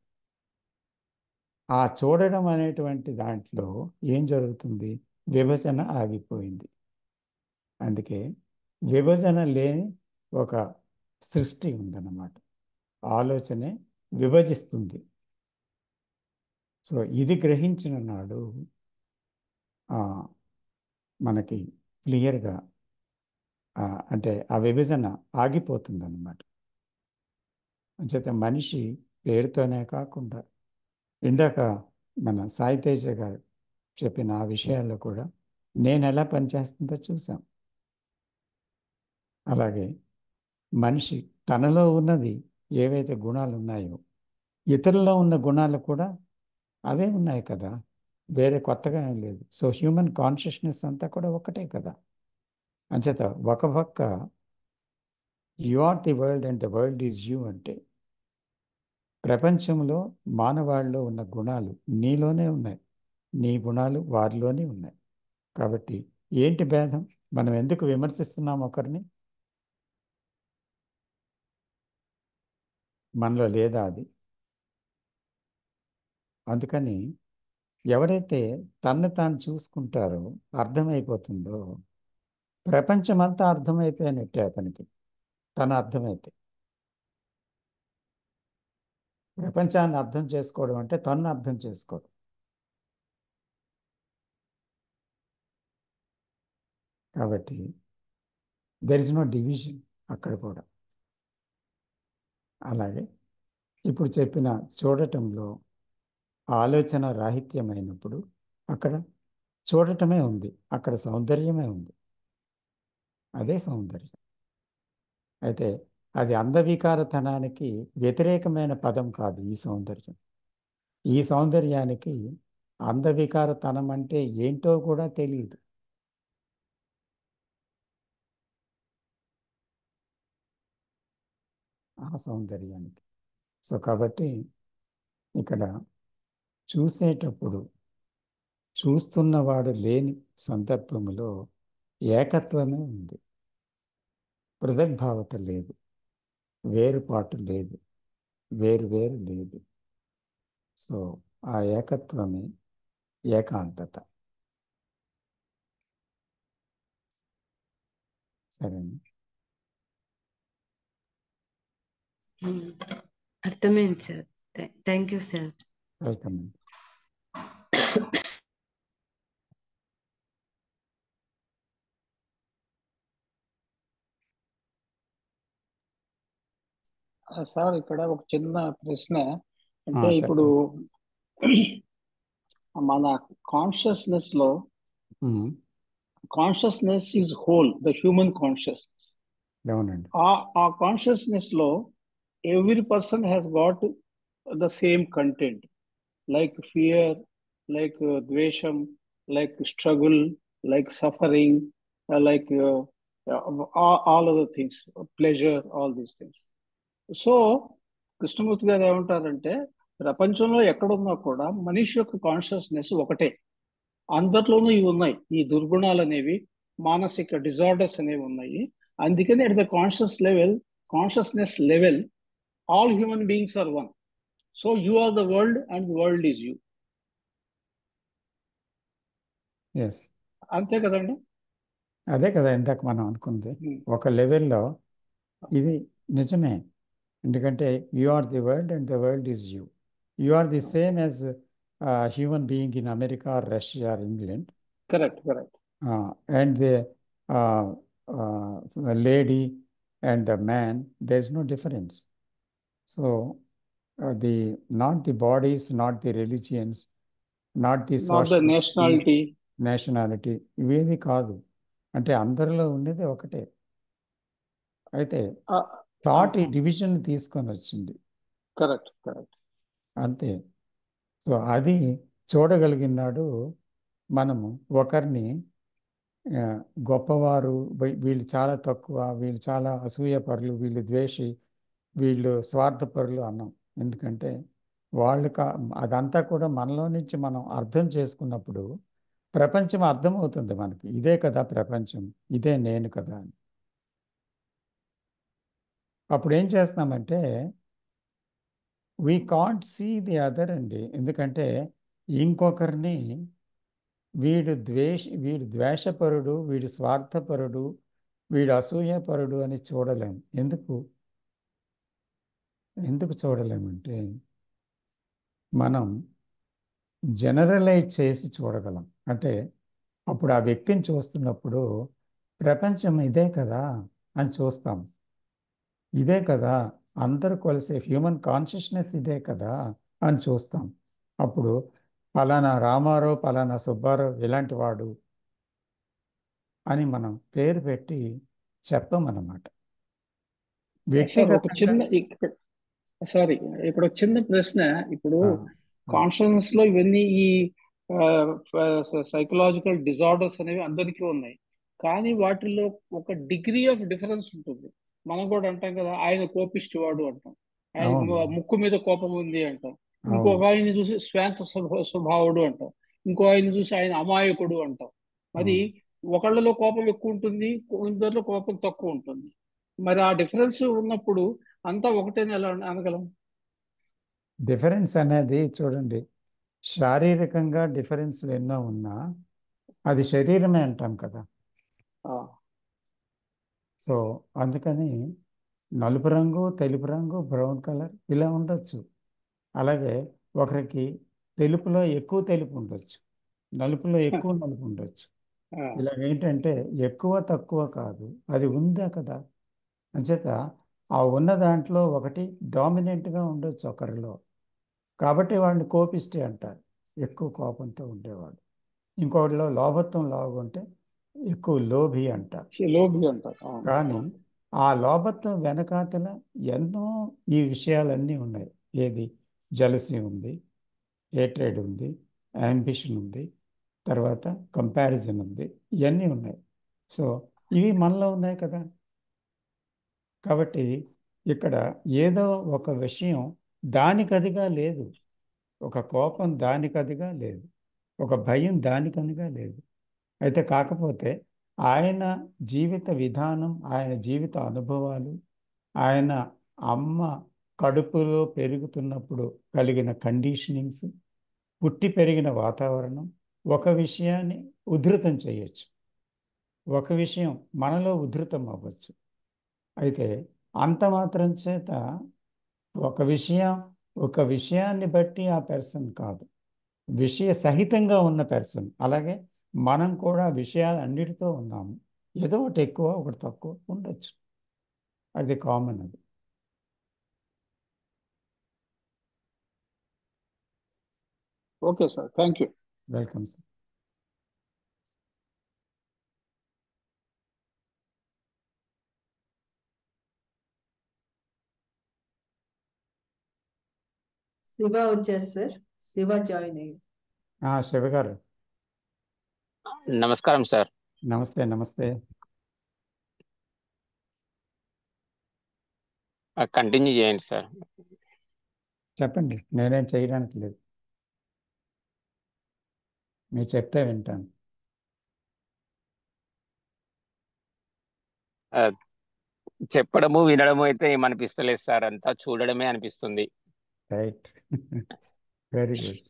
ఆ చూడడం అనేటువంటి దాంట్లో ఏం జరుగుతుంది? విభజన ఆగిపోయింది. అందుకే విభజన లేని ఒక సృష్టి ఉందన్నమాట. ఆలోచనే విభజిస్తుంది. సో ఇది గ్రహించిన నాడు మనకి క్లియర్గా అంటే ఆ విభజన ఆగిపోతుంది అన్నమాట. అంచేత మనిషి పేరుతోనే కాకుండా ఇందాక మన సాయి తేజ గారు చెప్పిన ఆ విషయాల్లో కూడా నేను ఎలా పనిచేస్తుందో చూసాం. అలాగే మనిషి తనలో ఉన్నది ఏవైతే గుణాలు ఉన్నాయో ఇతరుల్లో ఉన్న గుణాలు కూడా అవే ఉన్నాయి కదా, వేరే కొత్తగా ఏం లేదు. సో హ్యూమన్ కాన్షియస్నెస్ అంతా కూడా ఒకటే కదా. అంచేత ఒక పక్క you are the world and the world is you అంటే ప్రపంచంలో మానవాళ్ళలో ఉన్న గుణాలు నీలోనే ఉన్నాయి, నీ గుణాలు వారిలోనే ఉన్నాయి. కాబట్టి ఏంటి భేదం? మనం ఎందుకు విమర్శిస్తున్నాం ఒకరిని? మనలో లేదా అది? అందుకని ఎవరైతే తన్ను తాను చూసుకుంటారో అర్థమైపోతుందో ప్రపంచమంతా అర్థమైపోయినట్టే అతనికి. తన అర్థమైతే ప్రపంచాన్ని అర్థం చేసుకోవడం అంటే తన్ను అర్థం చేసుకోవడం. కాబట్టి దెర్ ఇస్ నో డివిజన్ అక్కడ కూడా. అలాగే ఇప్పుడు చెప్పిన చూడటంలో ఆలోచన రాహిత్యమైనప్పుడు అక్కడ చూడటమే ఉంది, అక్కడ సౌందర్యమే ఉంది, అదే సౌందర్యం. అయితే అది అందవికారతనానికి వ్యతిరేకమైన పదం కాదు ఈ సౌందర్యం. ఈ సౌందర్యానికి అందవికారతనం అంటే ఏంటో కూడా తెలియదు. ఆ సౌందర్యానికి. సో కాబట్టి ఇక్కడ చూసేటప్పుడు చూస్తున్నవాడు లేని సందర్భంలో ఏకత్వమే ఉంది, పృథగ్భావత లేదు, వేరుపాటు లేదు, వేరు వేరు లేదు. సో ఆ ఏకత్వమే ఏకాంతత. సరేనా? అర్థమైంది sir. Thank you sir. Welcome. Sir ఇక్కడ ఒక చిన్న ప్రశ్న. అంటే ఇప్పుడు మన కాన్షియస్నెస్ లో consciousness is whole, the human consciousness. అవునండి. ఆ కాన్షియస్నెస్ లో every person has got the same content, like fear, like ద్వేషం, like struggle, like suffering, like all other things, pleasure, all these things. So Krishnamurti garu ఏమంటారంటే ప్రపంచంలో ఎక్కడున్నా కూడా మనిషి యొక్క కాన్షియస్నెస్ ఒకటే, అందరిలోనూ ఇవి ఉన్నాయి, ఈ దుర్గుణాలు అనేవి, మానసిక డిజార్డర్స్ అనేవి ఉన్నాయి. అందుకని at the consciousness level all human beings are one. So you are the world and the world is you. అంతే కదండి? అదే కదా ఇందాక మనం అనుకుంది. ఉమ్, ఒక లెవెల్లో ఇది నిజమే. ఎందుకంటే you are the world and the world is you. You are the same as human being in America or Russia or England. Correct correct And the uh, lady and the man, there's no difference. So not the bodies, not the religions, not the not the social creeds, nationality. nationality, ఇవేవి కాదు. అంటే అందరిలో ఉండేది ఒకటే. అయితే థాట్ ఈ డివిజన్ తీసుకొని వచ్చింది. Correct correct. అంతే. సో అది చూడగలిగినాడు. మనము ఒకరిని గొప్పవారు, వీళ్ళు చాలా తక్కువ, వీళ్ళు చాలా అసూయపరులు, వీళ్ళు ద్వేషి, వీళ్ళు స్వార్థపరులు అన్నాం. ఎందుకంటే వాళ్ళు అదంతా కూడా మనలో నుంచి మనం అర్థం చేసుకున్నప్పుడు ప్రపంచం అర్థమవుతుంది మనకి. ఇదే కదా ప్రపంచం, ఇదే నేను కదా అని. అప్పుడు ఏం చేస్తామంటే we can't see the other అండి. ఎందుకంటే ఇంకొకరిని వీడు ద్వేషపరుడు, వీడు స్వార్థపరుడు, వీడు అసూయపరుడు అని చూడలేము. ఎందుకు చూడలేమంటే మనం జనరలైజ్ చేసి చూడగలం. అంటే అప్పుడు ఆ వ్యక్తిని చూస్తున్నప్పుడు ప్రపంచం ఇదే కదా అని చూస్తాం. ఇదే కదా అందరూ కలిసే హ్యూమన్ కాన్షియస్నెస్ ఇదే కదా అని చూస్తాం. అప్పుడు పలానా రామారావు, పలానా సుబ్బారావు ఇలాంటి వాడు అని మనం పేరు పెట్టి చెప్పమన్నమాట. ఒక చిన్న సారీ ఇక్కడ ఒక చిన్న ప్రశ్న. ఇప్పుడు కాన్షియస్నెస్ లో ఇవన్నీ ఈ సైకలాజికల్ డిజార్డర్స్ అనేవి అందరికీ ఉన్నాయి, కానీ వాటిల్లో ఒక డిగ్రీ ఆఫ్ డిఫరెన్స్ ఉంటుంది. మనం కూడా అంటాం కదా, ఆయన కోపిష్టివాడు అంటాం, ఆయన ముక్కు మీద కోపం ఉంది అంటాం, ఇంకొక ఆయన చూసి శ్వేత స్వభావుడు అంటాం, ఇంకో ఆయన చూసి ఆయన అమాయకుడు అంటాం. మరి ఒకళ్ళలో కోపం ఎక్కువ ఉంటుంది, ఇద్దరిలో కోపం తక్కువ ఉంటుంది. మరి ఆ డిఫరెన్స్ ఉన్నప్పుడు అంతా ఒకటేనా ఎలా అనగలం? డిఫరెన్స్ అనేది చూడండి, శారీరకంగా డిఫరెన్స్లు ఎన్నో ఉన్నా అది శరీరమే అంటాం కదా. సో అందుకని నలుపు రంగు, తెలుపు రంగు, బ్రౌన్ కలర్ ఇలా ఉండొచ్చు. అలాగే ఒకరికి తెలుపులో ఎక్కువ తెలుపు ఉండొచ్చు, నలుపులో ఎక్కువ నలుపు ఉండొచ్చు. ఇలాగేంటంటే ఎక్కువ తక్కువ కాదు, అది ఉందా కదా. అంచేత ఆ ఉన్న దాంట్లో ఒకటి డామినెంట్గా ఉండొచ్చు ఒకరిలో, కాబట్టి వాడిని కోపిష్టి అంటారు, ఎక్కువ కోపంతో ఉండేవాడు. ఇంకోటిలో లోభత్వం లాగుంటే ఎక్కువ లోభి అంటారు. కానీ ఆ లోభత్వం వెనకాతల ఎన్నో ఈ విషయాలన్నీ ఉన్నాయి. ఏది? జలసీ ఉంది, హేట్రేడ్ ఉంది, యాంబిషన్ ఉంది, తర్వాత కంపారిజన్ ఉంది, ఇవన్నీ ఉన్నాయి. సో ఇవి మనలో ఉన్నాయి కదా. కాబట్టి ఇక్కడ ఏదో ఒక విషయం దానికదిగా లేదు, ఒక కోపం దానికదిగా లేదు, ఒక భయం దానికనిగా లేదు. అయితే కాకపోతే ఆయన జీవిత విధానం, ఆయన జీవిత అనుభవాలు, ఆయన అమ్మ కడుపులో పెరుగుతున్నప్పుడు కలిగిన కండిషనింగ్స్, పుట్టి పెరిగిన వాతావరణం ఒక విషయాన్ని ఉధృతం చేయొచ్చు, ఒక విషయం మనలో ఉధృతం అవ్వచ్చు. అయితే అంత మాత్రం చేత ఒక విషయాన్ని బట్టి ఆ పర్సన్ కాదు, విషయ సహితంగా ఉన్న పర్సన్. అలాగే మనం కూడా విషయాలు అన్నిటితో ఉన్నాము, ఏదో ఒకటి ఎక్కువ ఒకటి తక్కువ ఉండొచ్చు, అది కామన్. అది okay sir, thank you. Welcome sir. Shiva వచ్చారు సార్, శివ జాయిన్ అయ్యారు. శివ గారు నమస్కారం సార్. నమస్తే. నమస్తే. కంటిన్యూ చేయండి సార్. చెప్పండి, నేనేం చేయడానికి లేదు, మీరు చెప్తే వింటాను. చెప్పడము వినడము అయితే ఏమనిపిస్తలేదు సార్, అంతా చూడడమే అనిపిస్తుంది. Right, very good.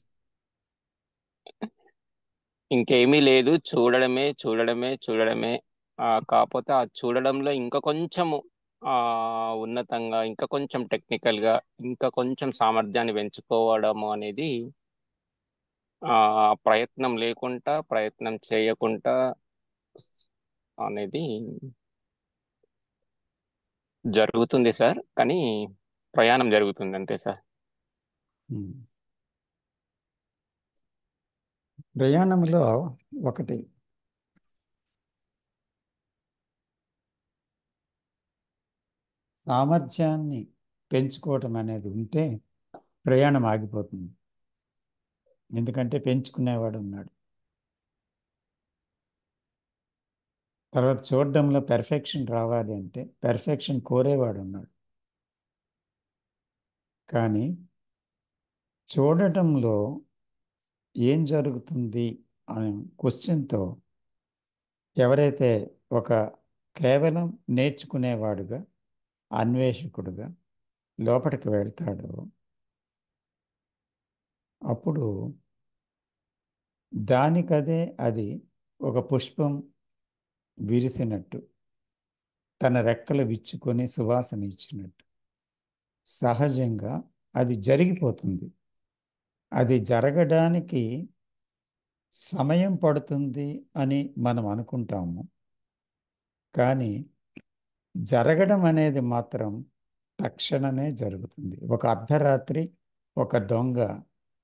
ఇంకేమీ లేదు, చూడడమే చూడడమే చూడడమే. కాకపోతే ఆ చూడడంలో ఇంకా కొంచెము ఆ, ఉన్నతంగా, ఇంకా కొంచెం టెక్నికల్గా, ఇంకా కొంచెం సామర్థ్యాన్ని పెంచుకోవడం అనేది ప్రయత్నం లేకుండా, ప్రయత్నం చేయకుండా అనేది జరుగుతుంది సార్. కానీ ప్రయాణం జరుగుతుంది అంతే సార్. ఉమ్. ప్రయాణంలో ఒకటి సామర్థ్యాన్ని పెంచుకోవటం అనేది ఉంటే ప్రయాణం ఆగిపోతుంది. ఎందుకంటే పెంచుకునేవాడు ఉన్నాడు. తర్వాత చూడడంలో పెర్ఫెక్షన్ రావాలి అంటే పెర్ఫెక్షన్ కోరేవాడు ఉన్నాడు. కానీ చూడటంలో ఏం జరుగుతుంది అనే క్వశ్చన్తో ఎవరైతే ఒక కేవలం నేర్చుకునేవాడుగా, అన్వేషకుడుగా లోపలికి వెళ్తాడో అప్పుడు దానికదే అది ఒక పుష్పం విరిసినట్టు, తన రెక్కలు విచ్చుకొని సువాసన ఇచ్చినట్టు సహజంగా అది జరిగిపోతుంది. అది జరగడానికి సమయం పడుతుంది అని మనం అనుకుంటాము. కానీ జరగడం అనేది మాత్రం తక్షణమే జరుగుతుంది. ఒక అర్ధరాత్రి ఒక దొంగ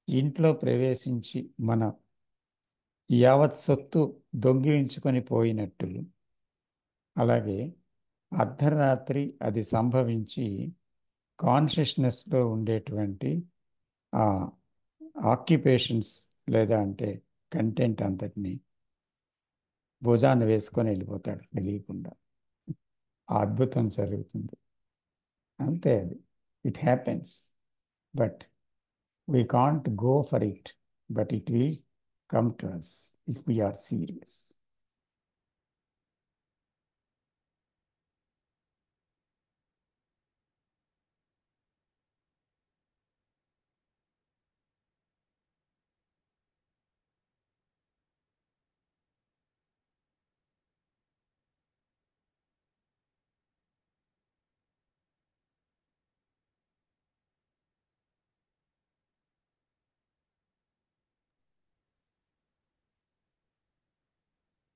ఇంట్లో ప్రవేశించి మన యావత్ సొత్తు దొంగిలించుకొని పోయినట్టు, అలాగే అర్ధరాత్రి అది సంభవించి కాన్షియస్నెస్లో ఉండేటువంటి ఆ ఆక్యుపేషన్స్ లేదా అంటే కంటెంట్ అంతటిని భుజాన్ని వేసుకొని వెళ్ళిపోతాడు తెలియకుండా. ఆ అద్భుతం జరుగుతుంది. అంతే, అది it happens. But we can't go for it, but it will come to us if we are serious.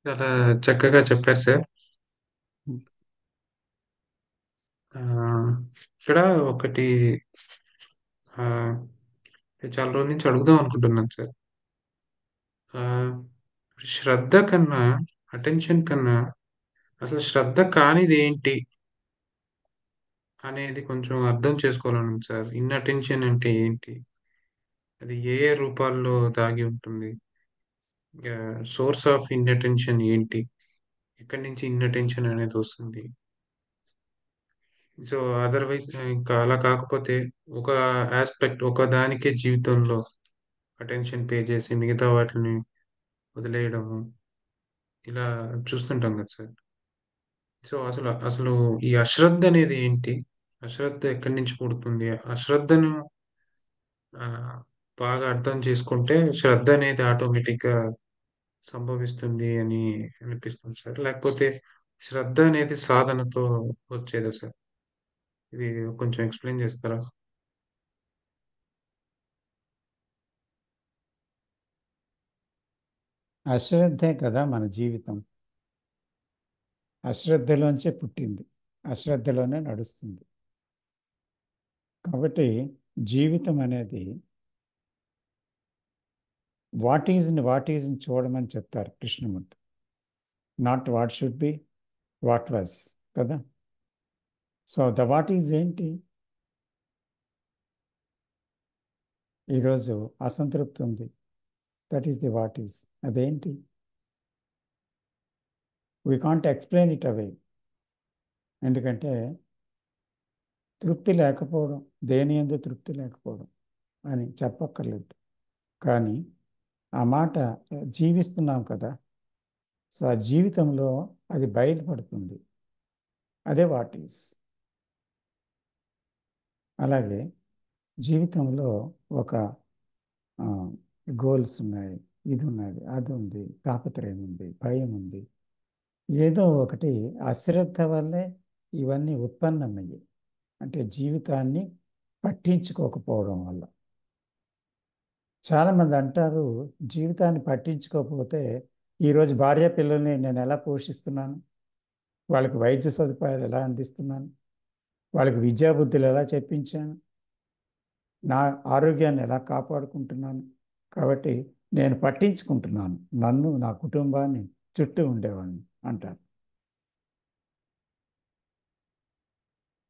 చాలా చక్కగా చెప్పారు సార్. ఆ, ఇక్కడ ఒకటి ఆ, చాలా రోజుల నుంచి అడుగుదాం అనుకుంటున్నాను సార్. ఆ, శ్రద్ధ కన్నా, అటెన్షన్ కన్నా అసలు శ్రద్ధ కానిది ఏంటి అనేది కొంచెం అర్థం చేసుకోవాలను సార్. ఇన్ అటెన్షన్ అంటే ఏంటి, అది ఏ ఏ రూపాల్లో దాగి ఉంటుంది, సోర్స్ ఆఫ్ ఇన్ అటెన్షన్ ఏంటి, ఎక్కడి నుంచి ఇన్ అటెన్షన్ అనేది వస్తుంది. సో అదర్వైజ్ ఇంకా అలా కాకపోతే ఒక ఆస్పెక్ట్, ఒక దానికే జీవితంలో అటెన్షన్ పే చేసి మిగతా వాటిని వదిలేయడము, ఇలా చూస్తుంటాం కదా సార్. సో అసలు అసలు ఈ అశ్రద్ధ అనేది ఏంటి, అశ్రద్ధ ఎక్కడి నుంచి పుడుతుంది, అశ్రద్ధను ఆ, బాగా అర్థం చేసుకుంటే శ్రద్ధ అనేది ఆటోమేటిక్ గా సంభవిస్తుంది అని అనిపిస్తుంది సార్. లేకపోతే శ్రద్ధ అనేది సాధనతో వచ్చేదా సార్? ఇది కొంచెం ఎక్స్ప్లెయిన్ చేస్తారా? అశ్రద్ధే కదా మన జీవితం. అశ్రద్ధలోంచే పుట్టింది, అశ్రద్ధలోనే నడుస్తుంది. కాబట్టి జీవితం అనేది వాట్ ఈజ్ని చూడమని చెప్తారు Krishnamurti. Not what should be, what was కదా. సో ద వాట్ ఈజ్ ఏంటి? ఈరోజు అసంతృప్తి ఉంది, that is the what is. అదేంటి? We can't explain it away. ఎందుకంటే తృప్తి లేకపోవడం, దేని యందు తృప్తి లేకపోవడం అని చెప్పక్కర్లేదు. కానీ ఆ మాట జీవిస్తున్నాం కదా, సో ఆ జీవితంలో అది బయలుపడుతుంది. అదే వాట్ ఈజ్. అలాగే జీవితంలో ఒక గోల్స్ ఉన్నాయి, ఇది ఉన్నది, అది ఉంది, తాపత్రయం ఉంది, భయం ఉంది. ఏదో ఒకటి అశ్రద్ధ వల్లే ఇవన్నీ ఉత్పన్నమయ్యాయి. అంటే జీవితాన్ని పట్టించుకోకపోవడం వల్ల. చాలామంది అంటారు, జీవితాన్ని పట్టించుకోకపోతే ఈరోజు భార్య పిల్లల్ని నేను ఎలా పోషిస్తున్నాను, వాళ్ళకి వైద్య సదుపాయాలు ఎలా అందిస్తున్నాను, వాళ్ళకి విద్యాబుద్ధులు ఎలా చెప్పించాను, నా ఆరోగ్యాన్ని ఎలా కాపాడుకుంటున్నాను, కాబట్టి నేను పట్టించుకుంటున్నాను నన్ను, నా కుటుంబాన్ని, చుట్టూ ఉండేవాడిని అంటారు.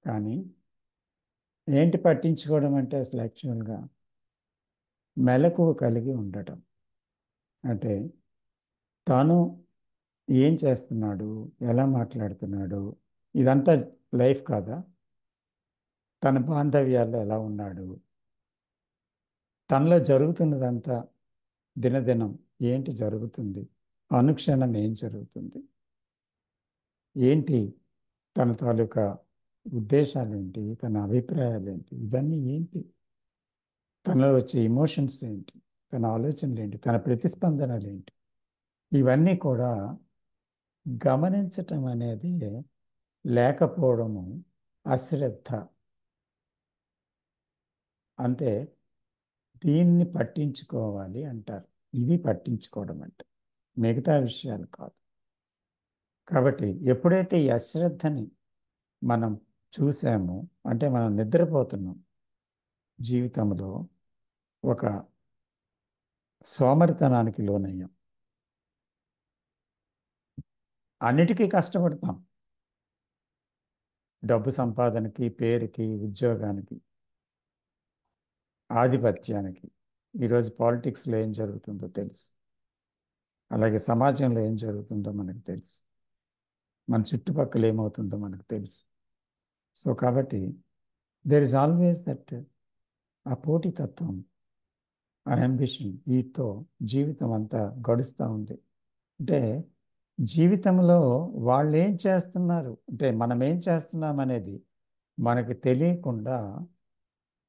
కానీ ఏంటి పట్టించుకోవడం అంటే అసలు యాక్చువల్గా మెలకువ కలిగి ఉండటం. అంటే తాను ఏం చేస్తున్నాడు, ఎలా మాట్లాడుతున్నాడు, ఇదంతా లైఫ్ కాదా? తన బాంధవ్యాల్లో ఎలా ఉన్నాడు, తనలో జరుగుతున్నదంతా దినదినం ఏంటి జరుగుతుంది, అనుక్షణం ఏం జరుగుతుంది, ఏంటి తన తాలూకా ఉద్దేశాలు ఏంటి, తన అభిప్రాయాలు ఏంటి, ఇవన్నీ ఏంటి, తనలో వచ్చే ఎమోషన్స్ ఏంటి, తన ఆలోచనలు ఏంటి, తన ప్రతిస్పందనలు ఏంటి, ఇవన్నీ కూడా గమనించటం అనేది లేకపోవడము అశ్రద్ధ. అంటే దీన్ని పట్టించుకోవాలి అంటారు. ఇది పట్టించుకోవడం అంటే, మిగతా విషయాలు కాదు. కాబట్టి ఎప్పుడైతే ఈ అశ్రద్ధని మనం చూసామో, అంటే మనం నిద్రపోతున్నాం, జీవితంలో ఒక సోమరితనానికి లోనయ్యాం, అన్నిటికీ కష్టపడతాం, డబ్బు సంపాదనకి, పేరుకి, ఉద్యోగానికి, ఆధిపత్యానికి. ఈరోజు పాలిటిక్స్లో ఏం జరుగుతుందో తెలుసు, అలాగే సమాజంలో ఏం జరుగుతుందో మనకు తెలుసు, మన చుట్టుపక్కల ఏమవుతుందో మనకు తెలుసు. సో కాబట్టి దెర్ ఇస్ ఆల్వేస్ దట్ ఆ పోటీతత్వం, ఆ అంబిషన్, వీటితో జీవితం అంతా గడుస్తూ ఉంది. అంటే జీవితంలో వాళ్ళు ఏం చేస్తున్నారు, అంటే మనం ఏం చేస్తున్నాం అనేది మనకి తెలియకుండా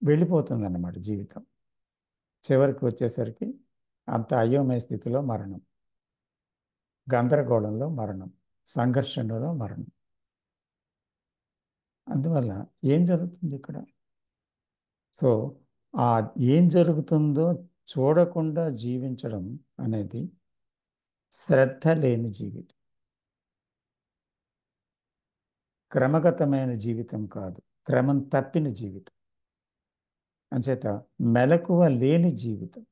వెళ్ళిపోతుంది అన్నమాట జీవితం. చివరికి వచ్చేసరికి అంత అయోమయ స్థితిలో మరణం, గందరగోళంలో మరణం, సంఘర్షణలో మరణం. అందువల్ల ఏం జరుగుతుంది ఇక్కడ? సో ఆ ఏం జరుగుతుందో చూడకుండా జీవించడం అనేది శ్రద్ధ లేని జీవితం, క్రమగతమైన జీవితం కాదు, క్రమం తప్పిన జీవితం, అంచేత మెలకువ లేని జీవితం.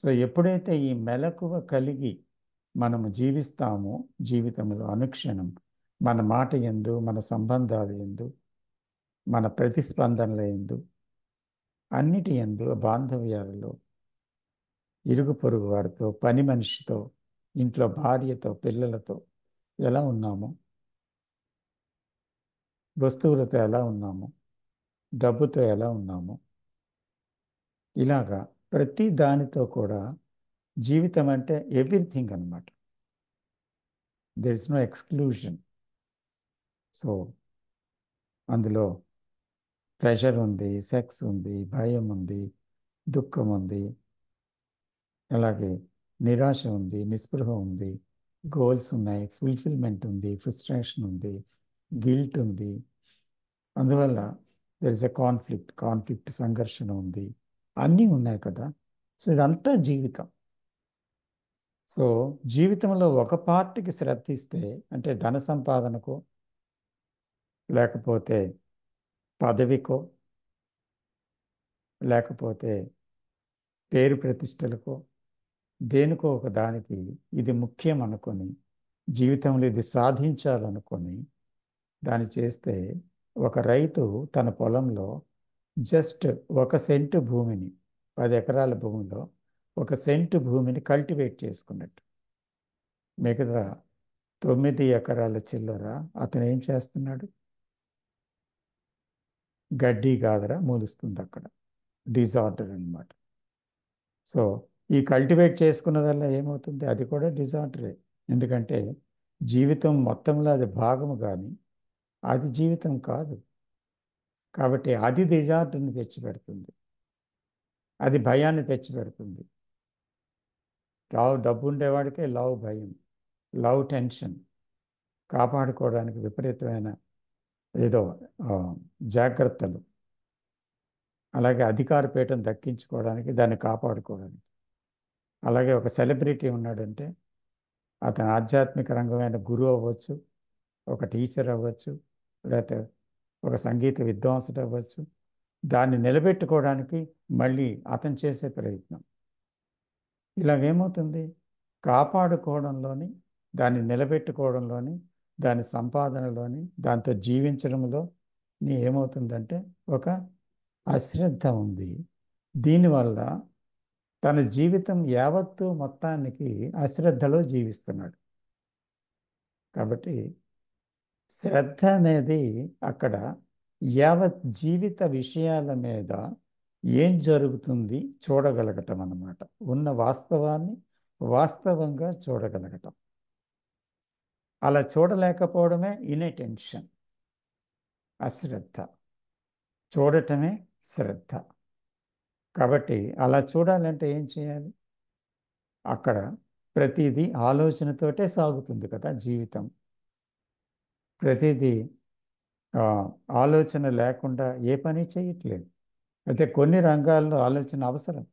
సో ఎప్పుడైతే ఈ మెలకువ కలిగి మనము జీవిస్తామో, జీవితంలో అనుక్షణం మన మాట యందు, మన సంబంధాల యందు, మన ప్రతిస్పందనల యందు, అన్నిటి యందు, బాంధవ్యాలలో, ఇరుగు పొరుగు వారితో, పని మనిషితో, ఇంట్లో భార్యతో, పిల్లలతో ఎలా ఉన్నామో, వస్తువులతో ఎలా ఉన్నామో, డబ్బుతో ఎలా ఉన్నామో, ఇలాగా ప్రతి దానితో కూడా జీవితం అంటే ఎవ్రీథింగ్ అన్నమాట. There is no exclusion. So అందులో ప్రెషర్ ఉంది, సెక్స్ ఉంది, భయం ఉంది, దుఃఖం ఉంది, అలాగే నిరాశ ఉంది, నిస్పృహ ఉంది, గోల్స్ ఉన్నాయి, ఫుల్ఫిల్మెంట్ ఉంది, ఫ్రస్ట్రేషన్ ఉంది, గిల్ట్ ఉంది. అందువల్ల దెర్ ఇస్ ఎ కాన్ఫ్లిక్ట్ సంఘర్షణ ఉంది, అన్నీ ఉన్నాయి కదా. సో ఇదంతా జీవితం. సో జీవితంలో ఒక పార్ట్కి శ్రద్ధ ఇస్తే, అంటే ధన సంపాదనకో, లేకపోతే పదవికో, లేకపోతే పేరు ప్రతిష్టలకో, దేనికో ఒక దానికి ఇది ముఖ్యం అనుకొని, జీవితంలో ఇది సాధించాలనుకొని దాన్ని చేస్తే, ఒక రైతు తన పొలంలో జస్ట్ 1 సెంటు భూమిని, 10 ఎకరాల భూమిలో 1 సెంటు భూమిని కల్టివేట్ చేసుకున్నట్టు. మిగతా 9 ఎకరాల చిల్లర అతను ఏం చేస్తున్నాడు? గడ్డి గాదర మూలుస్తుంది అక్కడ, డిజార్డర్ అన్నమాట. సో ఈ కల్టివేట్ చేసుకున్నదల్లా ఏమవుతుంది? అది కూడా డిజార్డరే. ఎందుకంటే జీవితం మొత్తంలో అది భాగము, కానీ అది జీవితం కాదు. కాబట్టి అది డిజార్డర్ని తెచ్చిపెడుతుంది, అది భయాన్ని తెచ్చిపెడుతుంది. డబ్బు ఉండేవాడికే భయం, టెన్షన్, కాపాడుకోవడానికి విపరీతమైన ఏదో జాగ్రత్తలు, అలాగే అధికార పీఠం దక్కించుకోవడానికి, దాన్ని కాపాడుకోవడానికి. అలాగే ఒక సెలబ్రిటీ ఉన్నాడంటే అతను ఆధ్యాత్మిక రంగమైన గురువు అవ్వచ్చు, ఒక టీచర్ అవ్వచ్చు, లేకపోతే ఒక సంగీత విద్వాంసుడు అవ్వచ్చు. దాన్ని నిలబెట్టుకోవడానికి మళ్ళీ అతను చేసే ప్రయత్నం. ఇలాగేమవుతుంది, కాపాడుకోవడంలోని, దాన్ని నిలబెట్టుకోవడంలోని, దాని సంపాదనలోని, దాంతో జీవించడంలో ఏమవుతుందంటే ఒక అశ్రద్ధ ఉంది. దీనివల్ల తన జీవితం యావత్తు మొత్తానికి అశ్రద్ధలో జీవిస్తున్నాడు. కాబట్టి శ్రద్ధ అనేది అక్కడ యావత్ జీవిత విషయాల మీద ఏం జరుగుతుంది చూడగలగటం అన్నమాట. ఉన్న వాస్తవాన్ని వాస్తవంగా చూడగలగటం. అలా చూడలేకపోవడమే ఇన్అటెన్షన్, అశ్రద్ధ. చూడటమే శ్రద్ధ. కాబట్టి అలా చూడాలంటే ఏం చేయాలి? అక్కడ ప్రతిదీ ఆలోచనతోటే సాగుతుంది కదా జీవితం. ప్రతిదీ ఆలోచన లేకుండా ఏ పని చేయట్లేదు. అయితే కొన్ని రంగాల్లో ఆలోచన అవసరం.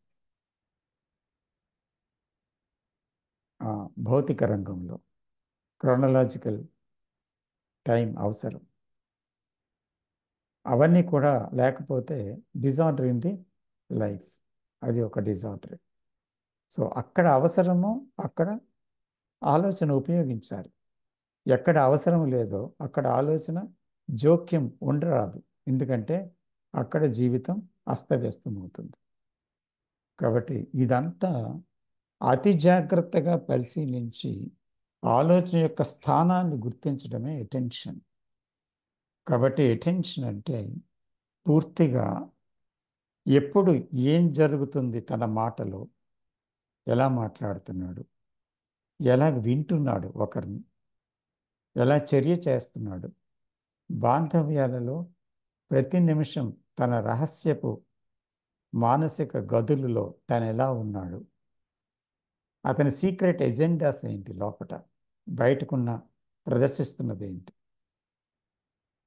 భౌతిక రంగంలో క్రోనలాజికల్ టైం అవసరం. అవన్నీ కూడా లేకపోతే డిజార్డర్ ఇన్ ది లైఫ్, అది ఒక డిజార్డర్. సో అక్కడ అవసరము, అక్కడ ఆలోచన ఉపయోగించాలి. ఎక్కడ అవసరం లేదో అక్కడ ఆలోచన జోక్యం ఉండరాదు. ఎందుకంటే అక్కడ జీవితం అస్తవ్యస్తమవుతుంది. కాబట్టి ఇదంతా అతి జాగ్రత్తగా పరిశీలించి ఆలోచన యొక్క స్థానాన్ని గుర్తించడమే అటెన్షన్. కాబట్టి అటెన్షన్ అంటే పూర్తిగా ఎప్పుడు ఏం జరుగుతుంది, తన మాటలో ఎలా మాట్లాడుతున్నాడు, ఎలా వింటున్నాడు ఒకరిని, ఎలా చర్య చేస్తున్నాడు, బాంధవ్యాలలో ప్రతి నిమిషం తన రహస్యపు మానసిక గదులలో తను ఎలా ఉన్నాడు, అతని సీక్రెట్ ఎజెండాస్ ఏంటి, లోపల బయటకున్న ప్రదర్శిస్తున్నది ఏంటి,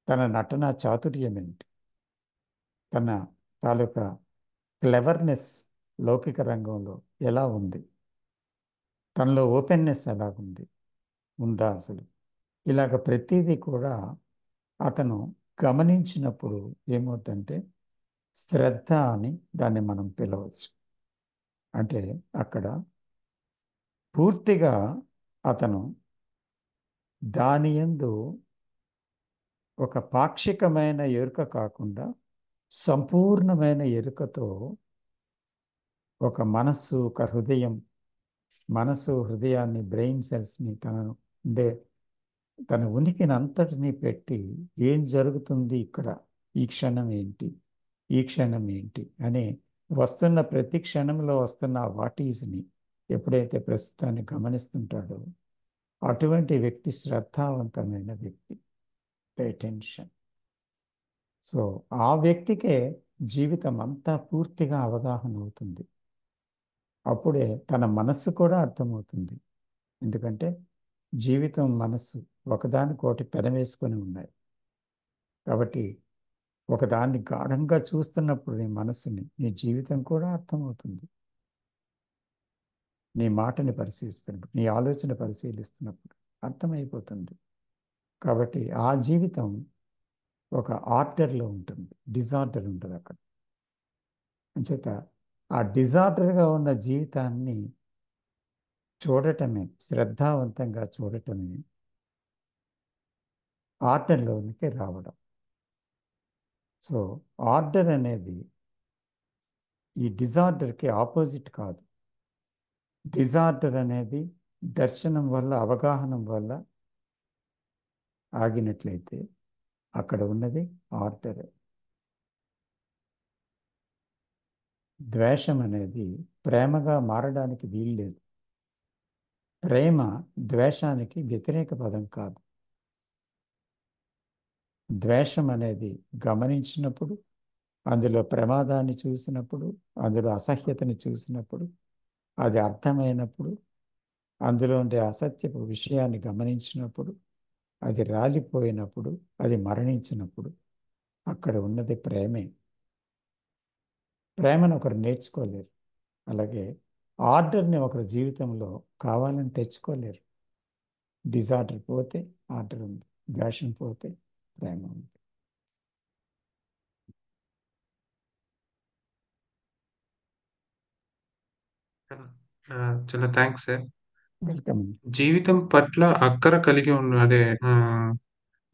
తన నటన చాతుర్యం ఏంటి, తన తాలూకా క్లెవర్నెస్ లౌకిక రంగంలో ఎలా ఉంది, తనలో ఓపెన్నెస్ ఎలాగుంది, ఉందా అసలు. ఇలాగ ప్రతిదీ కూడా అతను గమనించినప్పుడు ఏమవుతుందంటే శ్రద్ధ అని దాన్ని మనం పిలవచ్చు. అంటే అక్కడ పూర్తిగా అతను దాని యందు ఒక పాక్షికమైన ఎరుక కాకుండా సంపూర్ణమైన ఎరుకతో ఒక మనస్సు, ఒక హృదయం, మనసు హృదయాన్ని, బ్రెయిన్ సెల్స్ని, తన ఉనికిని అంతటినీ పెట్టి ఏం జరుగుతుంది ఇక్కడ, ఈ క్షణం ఏంటి, ఈ క్షణం ఏంటి అని వస్తున్న ప్రతి క్షణంలో వస్తున్న వాటీస్ని ఎప్పుడైతే ప్రస్తుతాన్ని గమనిస్తుంటాడో అటువంటి వ్యక్తి శ్రద్ధావంతమైన వ్యక్తి, అటెన్షన్. సో ఆ వ్యక్తికే జీవితం అంతా పూర్తిగా అవగాహన అవుతుంది. అప్పుడే తన మనస్సు కూడా అర్థమవుతుంది. ఎందుకంటే జీవితం, మనస్సు ఒకదానికోటి పెనవేసుకొని ఉన్నాయి. కాబట్టి ఒకదాన్ని గాఢంగా చూస్తున్నప్పుడు నీ మనస్సుని, నీ జీవితం కూడా అర్థమవుతుంది. నీ మాటని పరిశీలిస్తున్నప్పుడు, నీ ఆలోచన పరిశీలిస్తున్నప్పుడు అర్థమైపోతుంది. కాబట్టి ఆ జీవితం ఒక ఆర్డర్లో ఉంటుంది, డిజార్డర్ ఉంటుంది అక్కడ. అంచేత ఆ డిజార్డర్గా ఉన్న జీవితాన్ని చూడటమే, శ్రద్ధావంతంగా చూడటమే ఆర్డర్లోనికి రావడం. సో ఆర్డర్ అనేది ఈ డిజార్డర్కి ఆపోజిట్ కాదు. డిజార్డర్ అనేది దర్శనం వల్ల, అవగాహన వల్ల ఆగినట్లయితే అక్కడ ఉన్నది ఆర్డర్. ద్వేషం అనేది ప్రేమగా మారడానికి వీల్లేదు. ప్రేమ ద్వేషానికి వ్యతిరేక పదం కాదు. ద్వేషం అనేది గమనించినప్పుడు, అందులో ప్రమాదాన్ని చూసినప్పుడు, అందులో అసహ్యతని చూసినప్పుడు, అది అర్థమైనప్పుడు, అందులో ఉండే అసత్యపు విషయాన్ని గమనించినప్పుడు అది రాలిపోయినప్పుడు, అది మరణించినప్పుడు అక్కడ ఉన్నది ప్రేమే. ప్రేమను ఒకరు నేర్చుకోలేరు. అలాగే ఆర్డర్ని ఒకరి జీవితంలో కావాలని తెచ్చుకోలేరు. డిజార్డర్ పోతే ఆర్డర్ ఉంది, ద్వేషం పోతే ప్రేమ ఉంది. ఆ, చాలా థ్యాంక్స్ సార్. వెల్కమ్. జీవితం పట్ల అక్కర కలిగి ఉన్న అదే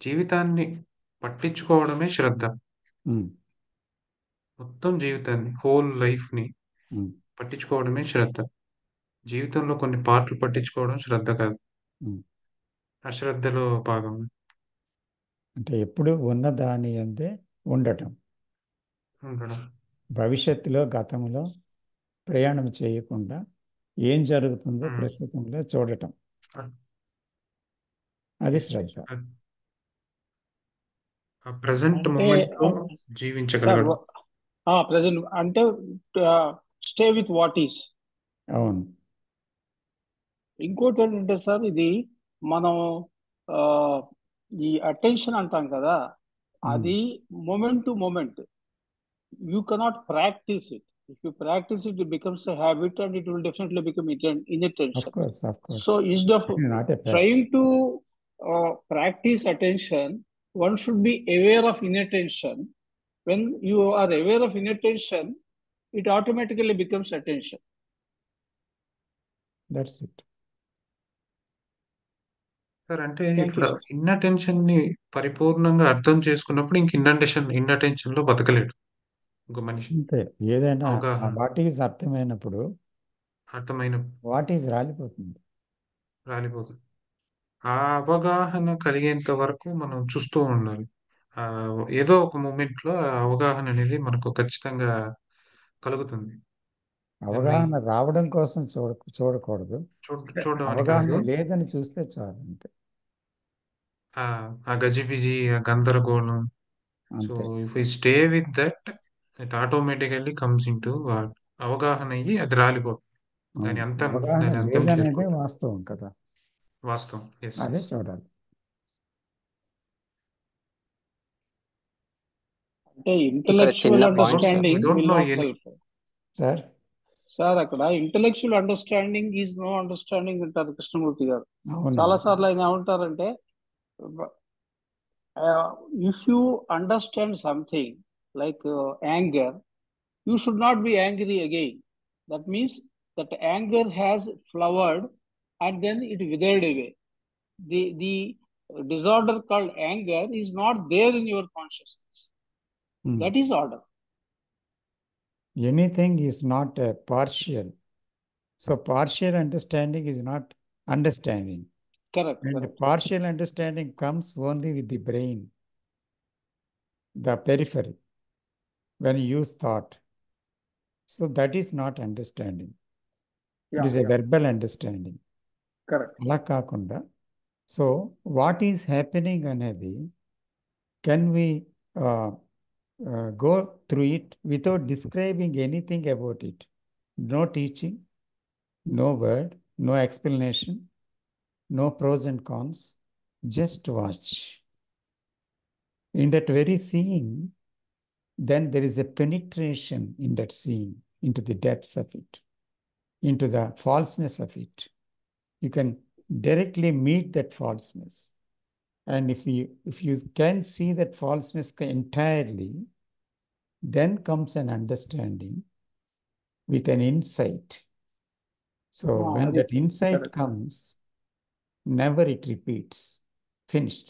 జీవితాన్ని పట్టించుకోవడమే శ్రద్ధ. ఉమ్, మొత్తం జీవితాన్ని, హోల్ లైఫ్ ని ఉమ్, పట్టించుకోవడమే శ్రద్ధ. జీవితంలో కొన్ని పార్ట్లు పట్టించుకోవడం శ్రద్ధ కాదు, ఉమ్. అశ్రద్ధలో భాగం. అంటే ఎప్పుడు ఉన్నదాని అందే ఉండటం. ఉండడం. భవిష్యత్తులో గతంలో ప్రయాణం చేయకుండా ఏం జరుగుతుందో ఉమ్. ప్రస్తుతంలో చూడటం, అ- అది yes, శ్రద్ధ. ఆ ప్రజెంట్ అంటే మూమెంట్ లో సార్ జీవించగలగడం. ప్రజెంట్ అంటే స్టే విత్ వాట్ ఈస్. అవును. ఇంకోటి ఏంటంటే సార్, ఇది మనం ఆ, ఈ అటెన్షన్ అంటాం కదా, అది moment to moment. You cannot practice it. If you practice it, it becomes a habit and it will definitely become Of inattention. course, of course. So instead of Not a fact. trying to practice attention, one should be aware of inattention. When you are aware of inattention, it automatically becomes attention. That's it. Sir అంటే Thank you, ఇప్పుడు sir. ఇన్నటెన్షన్ ని పరిపూర్ణంగా అర్థం చేసుకున్నప్పుడు ఇంక ఇన్నటెన్షన్ లో బతకలేడు ఒక మనిషి. అంతే. ఏదైనా అవగాహన వాట్ ఈజ్ అర్థమైనప్పుడు అర్థమైన వాట్ ఈజ్ రాలిపోతుంది. రాలిపోతుంది. ఆ అవగాహన కలిగేంత వరకు మనం చూస్తూ ఉండాలి. ఆ ఏదో ఒక మూమెంట్ లో ఆ అవగాహన అనేది మనకు ఖచ్చితంగా కలుగుతుంది. అవగాహన రావడం కోసం చూడకూడదు. చూడడం అని అవగాహన కాదు, లేదని చూస్తే చాలు. అంతే. ఆ గజిబిజి, ఆ గందరగోళం. సో అంతే. If we stay with that, it automatically comes into అవగాహన అయ్యి అది రాలిపోతుంది. దాని అవును. అంతం, అవగాహన దాని అంతం లేదనేదే చేరుకుంటుంది. వాస్తవం కదా. వాస్తవం. ఎస్. అదే చూడాలి. అంటే ఇక్కడ ఇంటలెక్చువల్ చిన్న point sir. Understanding don't will know not any. Help. Sir sir అక్కడ intellectual understanding is no understanding అంటారు కృష్ణమూర్తి గారు. అవును. చాలా సార్లు ఆయన ఏమంటారంటే, if you understand something like anger, you should not be angry again. That means that anger has flowered and then it withered away. The disorder called anger is not there in your consciousness. That is order. Anything is not partial. So partial understanding is not understanding. Correct. And correct. partial understanding comes only with the brain, the periphery, when you use thought. So that is not understanding. It is a verbal understanding. Correct. అలా కాకుండా, సో వాట్ ఈస్ హ్యాపెనింగ్ అనేది can we go through it without describing anything about it. No teaching, no word, no explanation, no pros and cons. Just watch. In that very seeing, then there is a penetration in that seeing into the depths of it, into the falseness of it. You can directly meet that falseness. And if you can see that falseness entirely, then comes an understanding with an insight. So when that insight comes, never it repeats. Finished.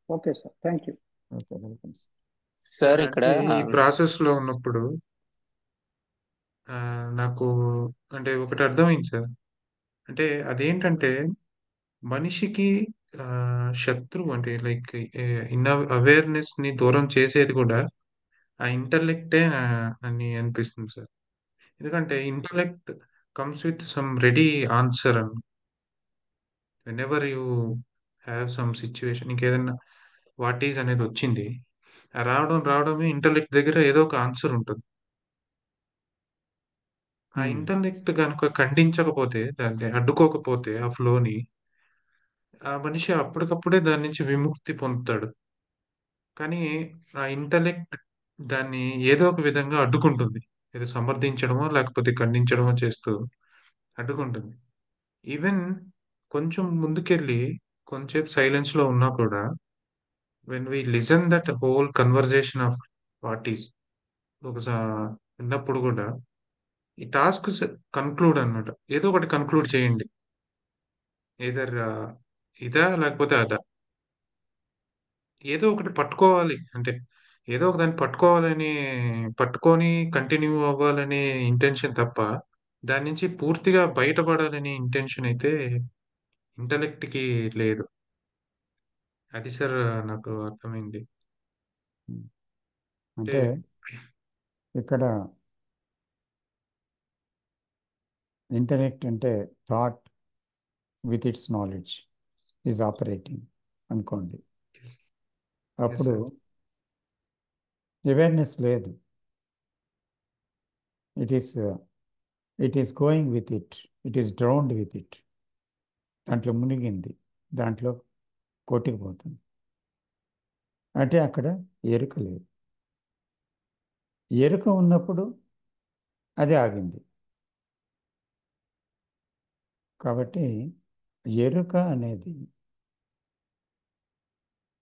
Okay, sir. Thank you. Okay, welcome. Sir ఇక్కడ అంటే ఈ ప్రాసెస్ లో ఉన్నప్పుడు నాకు అంటే ఒకటి అర్థమైంది సార్. అంటే అదేంటంటే మనిషికి శత్రువు అంటే లైక్ అవేర్నెస్ ని దూరం చేసేది కూడా ఆ ఇంటర్లెక్టే అని అనిపిస్తుంది సార్. ఎందుకంటే intellect comes with some ready answer అని. Whenever you have some situation, ఇంకేదన్నా వాట్ ఈజ్ అనేది వచ్చింది, రావడమే ఇంటర్లెక్ట్ దగ్గర ఏదో ఒక ఆన్సర్ ఉంటుంది. ఆ ఉమ్, ఇంటర్నెట్ కనుక ఖండించకపోతే, దాన్ని అడ్డుకోకపోతే ఆ ఫ్లోని, ఆ మనిషి అప్పటికప్పుడే దాని నుంచి విముక్తి పొందుతాడు. కానీ ఆ ఇంటలెక్ట్ దాన్ని ఏదో ఒక విధంగా అడ్డుకుంటుంది. ఏదో సమర్థించడమో లేకపోతే ఖండించడమో చేస్తూ అడ్డుకుంటుంది. ఈవెన్ కొంచెం ముందుకెళ్ళి కొంచెంసేపు సైలెన్స్‌లో ఉన్నా కూడా, when we listen that whole conversation of parties ఒక సా విన్నప్పుడు కూడా ఈ టాస్క్స్ కన్క్లూడ్ అన్నమాట. ఏదో ఒకటి కన్క్లూడ్ చేయండి. ఎయిదర్ ఇదా లేకపోతే అదా. ఏదో ఒకటి పట్టుకోవాలి. అంటే ఏదో ఒక దాన్ని పట్టుకొని కంటిన్యూ అవ్వాలనే ఇంటెన్షన్ తప్ప, దాని నుంచి పూర్తిగా బయటపడాలనే ఇంటెన్షన్ అయితే ఇంటలెక్ట్‌కి లేదు. అది సార్ నాకు అర్థమైంది. ఉమ్. అంటే అంటే ఇక్కడ ఇంటెలెక్ట్ అంటే thought with its knowledge is operating అనుకోండి. ఎస్ అప్పుడు సార్. అవేర్నెస్ లేదు. It is going with it. It is drowned with it. దాంట్లో మునిగింది, దాంట్లో కొట్టుకుపోతుంది. అంటే అక్కడ ఎరుక లేదు. ఎరుక ఉన్నప్పుడు అది ఆగింది. కాబట్టి ఎరుక అనేది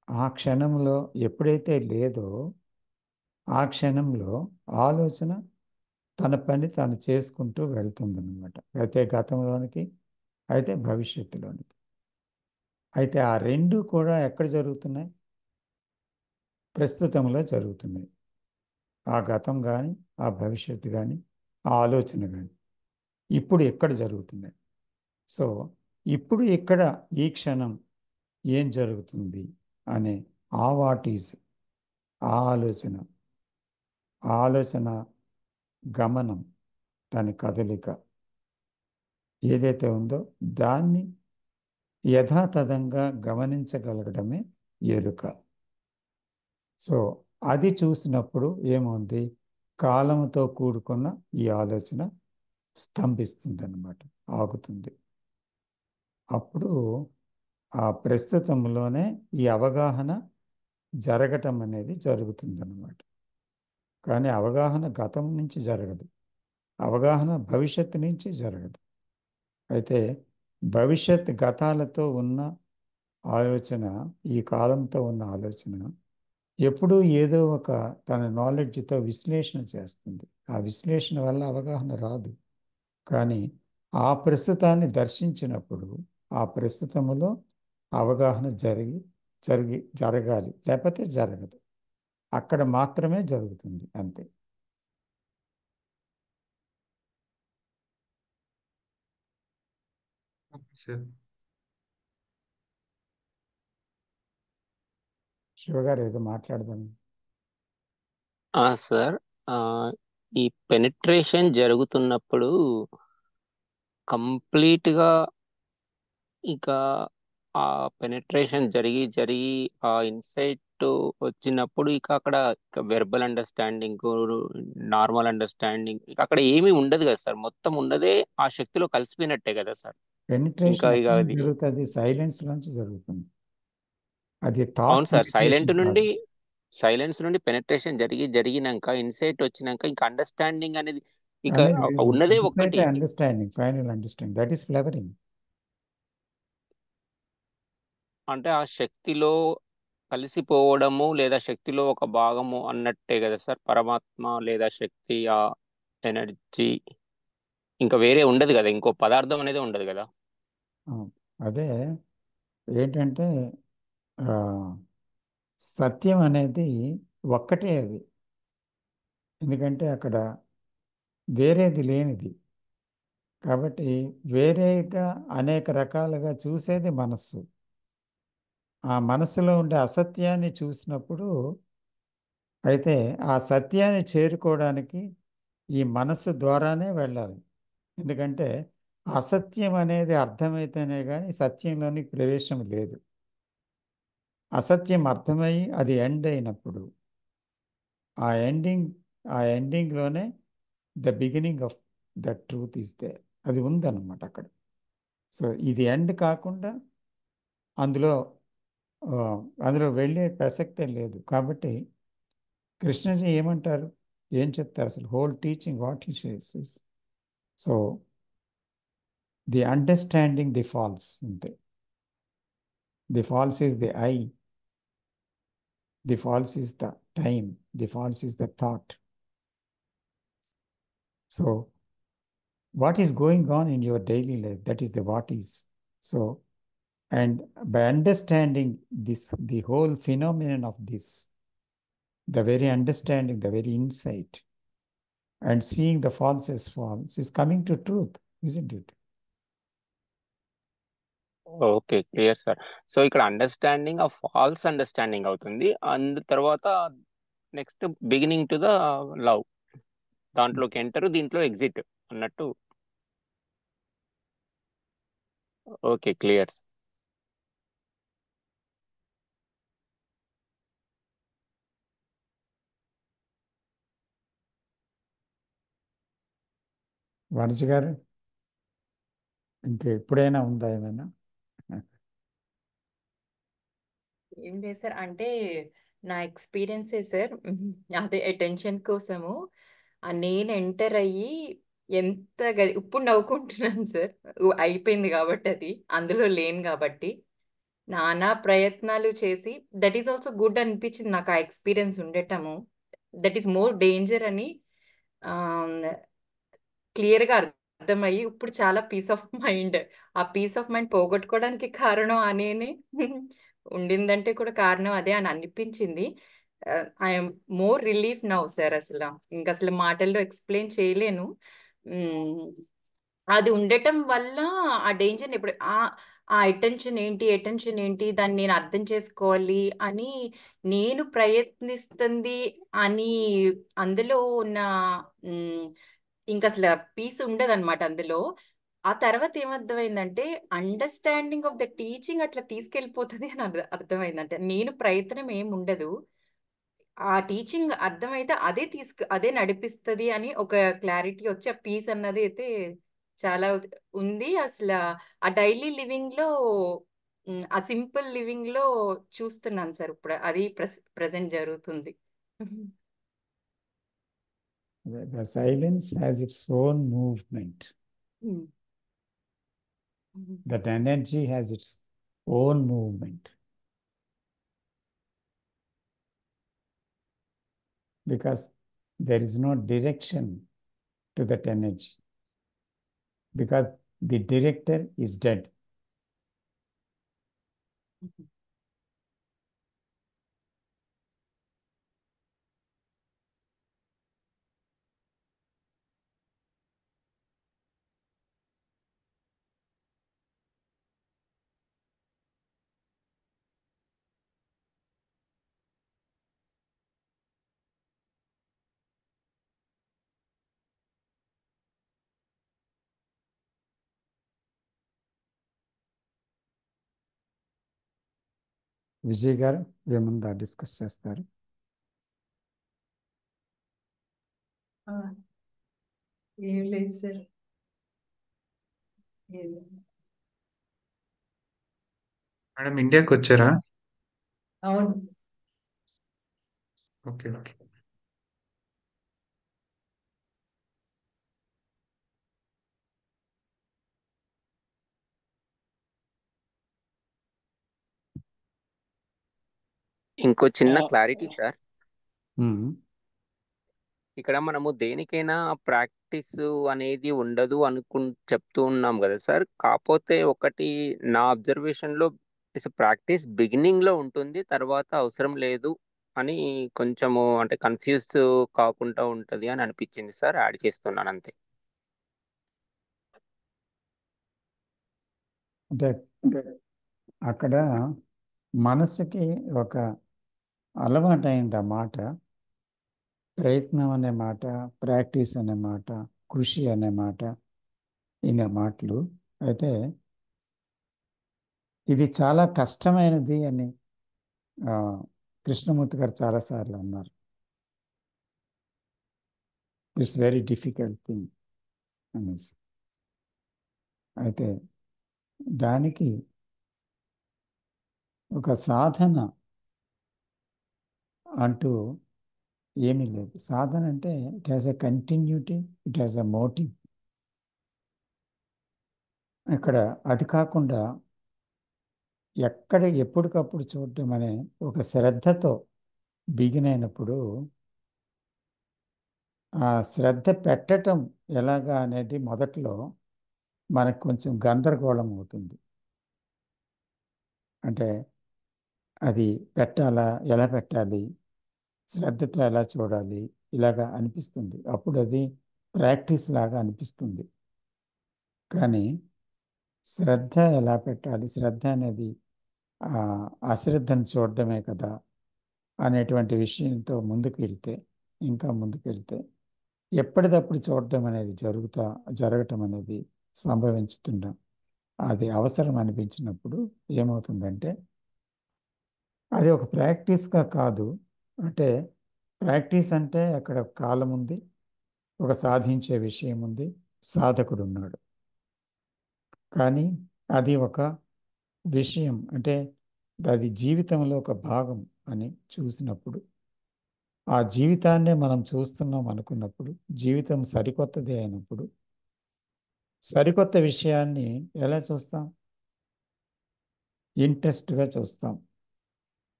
ఆ క్షణంలో ఎప్పుడైతే లేదో ఆ క్షణంలో ఆలోచన తన పని తాను చేసుకుంటూ వెళ్తుందన్నమాట. అయితే గతంలోనికి, అయితే భవిష్యత్తులోనికి. అయితే ఆ రెండు కూడా ఎక్కడ జరుగుతున్నాయి? ప్రస్తుతంలో జరుగుతున్నాయి. ఆ గతం కానీ, ఆ భవిష్యత్తు కానీ, ఆ ఆలోచన కానీ ఇప్పుడు ఎక్కడ జరుగుతున్నాయి. సో ఇప్పుడు ఇక్కడ ఈ క్షణం ఏం జరుగుతుంది అనే ఆ వాట్ ఈజ్, ఆ ఆలోచన, ఆ ఆలోచన గమనం, దాని కదలిక ఏదైతే ఉందో దాన్ని యథాతథంగా గమనించగలగడమే ఎరుక. సో అది చూసినప్పుడు ఏముంది? కాలంతో కూడుకున్న ఈ ఆలోచన స్తంభిస్తుందన్నమాట, ఆగుతుంది. అప్పుడు ఆ ప్రస్తుతంలోనే ఈ అవగాహన జరగటం అనేది జరుగుతుందన్నమాట. కానీ అవగాహన గతం నుంచి జరగదు, అవగాహన భవిష్యత్తు నుంచి జరగదు. అయితే భవిష్యత్ గతాలతో ఉన్న ఆలోచన, ఈ కాలంతో ఉన్న ఆలోచన ఎప్పుడూ ఏదో ఒక తన నాలెడ్జ్తో విశ్లేషణ చేస్తుంది. ఆ విశ్లేషణ వల్ల అవగాహన రాదు. కానీ ఆ ప్రస్తుతాన్ని దర్శించినప్పుడు ఆ ప్రస్తుతములో అవగాహన జరగాలి, లేకపోతే జరగదు. అక్కడ మాత్రమే జరుగుతుంది, అంతే. సార్ శివ గారు ఏదో మాట్లాడదాం. సార్, ఈ పెనిట్రేషన్ జరుగుతున్నప్పుడు కంప్లీట్ గా ఇక ఆ పెనిట్రేషన్ జరిగి జరిగి ఆ ఇన్సైట్ వచ్చినప్పుడు ఇక అక్కడ వెర్బల్ అండర్స్టాండింగ్, నార్మల్ అండర్స్టాండింగ్, ఇక అక్కడ ఏమీ ఉండదు కదా సార్. మొత్తం ఉన్నదే ఆ శక్తిలో కలిసిపోయినట్టే కదా సార్. ఇంకా పెనిట్రేషన్ ఇక ఎక్కడ అది జరుగుతుంది? సైలెన్స్ నుంచి జరుగుతుంది. అది అవును థాట్ సార్. పెనిట్రేషన్ కాదు. సైలెన్స్ నుండి పెనిట్రేషన్ జరిగినాక ఇన్సైట్ వచ్చినాక ఇంకా అండర్స్టాండింగ్ అనేది ఇక అనేది లేదు. ఉన్నదే ఇన్సైట్ ఒక్కటి. Understanding, final understanding, that is flavouring. అంటే ఆ శక్తిలో కలిసిపోవడము లేదా శక్తిలో ఒక భాగము అన్నట్టే కదా సార్. పరమాత్మ లేదా శక్తి, ఆ ఎనర్జీ ఇంకా వేరే ఉండదు కదా, ఇంకో పదార్థం అనేది ఉండదు కదా. అదే ఏంటంటే ఆ, సత్యం అనేది ఒక్కటే అది. ఎందుకంటే అక్కడ వేరేది లేనిది. కాబట్టి వేరేగా అనేక రకాలుగా చూసేది మనస్సు. ఆ మనస్సులో ఉండే అసత్యాన్ని చూసినప్పుడు అయితే ఆ సత్యాన్ని చేరుకోవడానికి ఈ మనస్సు ద్వారానే వెళ్ళాలి. ఎందుకంటే అసత్యం అనేది అర్థమైతేనే కానీ సత్యంలోనికి ప్రవేశం లేదు. అసత్యం అర్థమై అది ఎండ్ అయినప్పుడు ఆ ఎండింగ్లోనే the beginning of that truth is there. అది ఉందన్నమాట అక్కడ. సో ఇది ఎండ్ కాకుండా అందులో అందులో వెళ్ళే ప్రసక్తే లేదు. కాబట్టి కృష్ణజీ ఏమంటారు, ఏం చెప్తారు అసలు whole teaching what he says. So the understanding the false అంతే. The false is the I, the false is the time, the false is the thought. So what is going on in your daily life, that is the what is. So, and by understanding this, the whole phenomenon of this, the very understanding, the very insight, and seeing the false as false is coming to truth, isn't it? Okay, clear sir. సో ఇక్కడ అండర్స్టాండింగ్ ఆఫ్ ఫాల్స్ అండర్స్టాండింగ్ అవుతుంది, అందు తర్వాత next beginning to the love, దాంట్లోకి ఎంటర్, దీంట్లో ఎగ్జిట్ అన్నట్టు. Okay, clear. వనజ గారు, ఇంకా ఎప్పుడైనా ఉందా ఏమైనా? ఏం లేదు సార్, అంటే నా ఎక్స్పీరియన్సే సార్. అదే అటెన్షన్ కోసము నేను ఎంటర్ అయ్యి ఇప్పుడు నవ్వుకుంటున్నాను సార్. అయిపోయింది కాబట్టి, అది అందులో లేను కాబట్టి నానా ప్రయత్నాలు చేసి, దట్ ఈస్ ఆల్సో గుడ్ అనిపించింది నాకు ఆ ఎక్స్పీరియన్స్ ఉండటము. దట్ ఈస్ మోర్ డేంజర్ అని క్లియర్గా అర్థమయ్యి ఇప్పుడు చాలా పీస్ ఆఫ్ మైండ్. ఆ పీస్ ఆఫ్ మైండ్ పోగొట్టుకోవడానికి కారణం అనేనే ఉండిందంటే కూడా కారణం అదే అని అనిపించింది. I'm more relief now sir. ఇంకా అసలు మాటల్లో ఎక్స్ప్లెయిన్ చేయలేను. అది ఉండటం వల్ల ఆ డేంజర్ ఇప్పుడు ఆ అటెన్షన్ ఏంటి దాన్ని నేను అర్థం చేసుకోవాలి అని నేను ప్రయత్నిస్తుంది అని అందులో ఉన్న ఇంకా అసలు పీస్ ఉండదన్నమాట అందులో. ఆ తర్వాత ఏమర్థమైందంటే అండర్స్టాండింగ్ ఆఫ్ ద టీచింగ్ అట్లా తీసుకెళ్ళిపోతుంది అని అర్థమైందంటే నేను ప్రయత్నం ఏమి ఉండదు. ఆ టీచింగ్ అర్థమైతే అదే నడిపిస్తుంది అని ఒక క్లారిటీ వచ్చి ఆ పీస్ అన్నది అయితే చాలా ఉంది. అసలు ఆ డైలీ లివింగ్ లో ఆ సింపుల్ లివింగ్ లో చూస్తున్నాను సార్. ఇప్పుడు అది ప్రెసెంట్ జరుగుతుంది. The silence has its own movement. That energy has its own movement. Because there is no direction to that energy. Because the director is dead. Vijay గారు ఏముందా డిస్కస్ చేస్తారు? ఏం లేదు సార్. మేడం ఇండియాకి వచ్చారా? అవును. Okay okay. ఇంకో చిన్న క్లారిటీ సార్. Hmm. ఇక్కడ మనము దేనికైనా ప్రాక్టీస్ అనేది ఉండదు చెప్తూ ఉన్నాం కదా సార్. కాకపోతే ఒకటి నా అబ్జర్వేషన్ లో ప్రాక్టీస్ బిగినింగ్ లో ఉంటుంది, తర్వాత అవసరం లేదు అని కొంచెము అంటే కన్ఫ్యూజ్ కాకుండా ఉంటది అని అనిపించింది సార్. యాడ్ చేస్తున్నాను అంతే. అంటే అక్కడ మనసుకి ఒక అలవాటైంది ఆ మాట, ప్రయత్నం అనే మాట, ప్రాక్టీస్ అనే మాట, కృషి అనే మాట, ఇన్ని మాటలు. అయితే ఇది చాలా కష్టమైనది అని కృష్ణమూర్తి గారు చాలాసార్లు అన్నారు. It's very difficult thing. అయితే దానికి ఒక సాధన అంటూ ఏమీ లేదు. సాధన అంటే it has a continuity, it has a motive. ఇక్కడ అది కాకుండా ఎప్పటికప్పుడు చూడటం అనే ఒక శ్రద్ధతో బిగిన్ అయినప్పుడు ఆ శ్రద్ధ పెట్టటం ఎలాగా అనేది మొదట్లో మనకు కొంచెం గందరగోళం అవుతుంది. అంటే అది పెట్టాలా, ఎలా పెట్టాలి, శ్రద్ధతో ఎలా చూడాలి, ఇలాగా అనిపిస్తుంది. అప్పుడు అది ప్రాక్టీస్ లాగా అనిపిస్తుంది. కానీ శ్రద్ధ ఎలా పెట్టాలి, శ్రద్ధ అనేది అశ్రద్ధను చూడడమే కదా అనేటువంటి విషయంతో ఇంకా ముందుకు వెళ్తే ఎప్పటికప్పుడు చూడటం అనేది జరగటం అనేది సంభవించుతుంటాం. అది అవసరం అనిపించినప్పుడు ఏమవుతుందంటే అది ఒక ప్రాక్టీస్గా కాదు. అంటే ప్రాక్టీస్ అంటే అక్కడ కాలం ఉంది, ఒక సాధించే విషయం ఉంది, సాధకుడు ఉన్నాడు. కానీ అది ఒక విషయం, అంటే అది జీవితంలో ఒక భాగం అని చూసినప్పుడు, ఆ జీవితాన్నే మనం చూస్తున్నాం అనుకున్నప్పుడు, జీవితం సరికొత్తది అయినప్పుడు సరికొత్త విషయాన్ని ఎలా చూస్తాం? ఇంట్రెస్ట్గా చూస్తాం.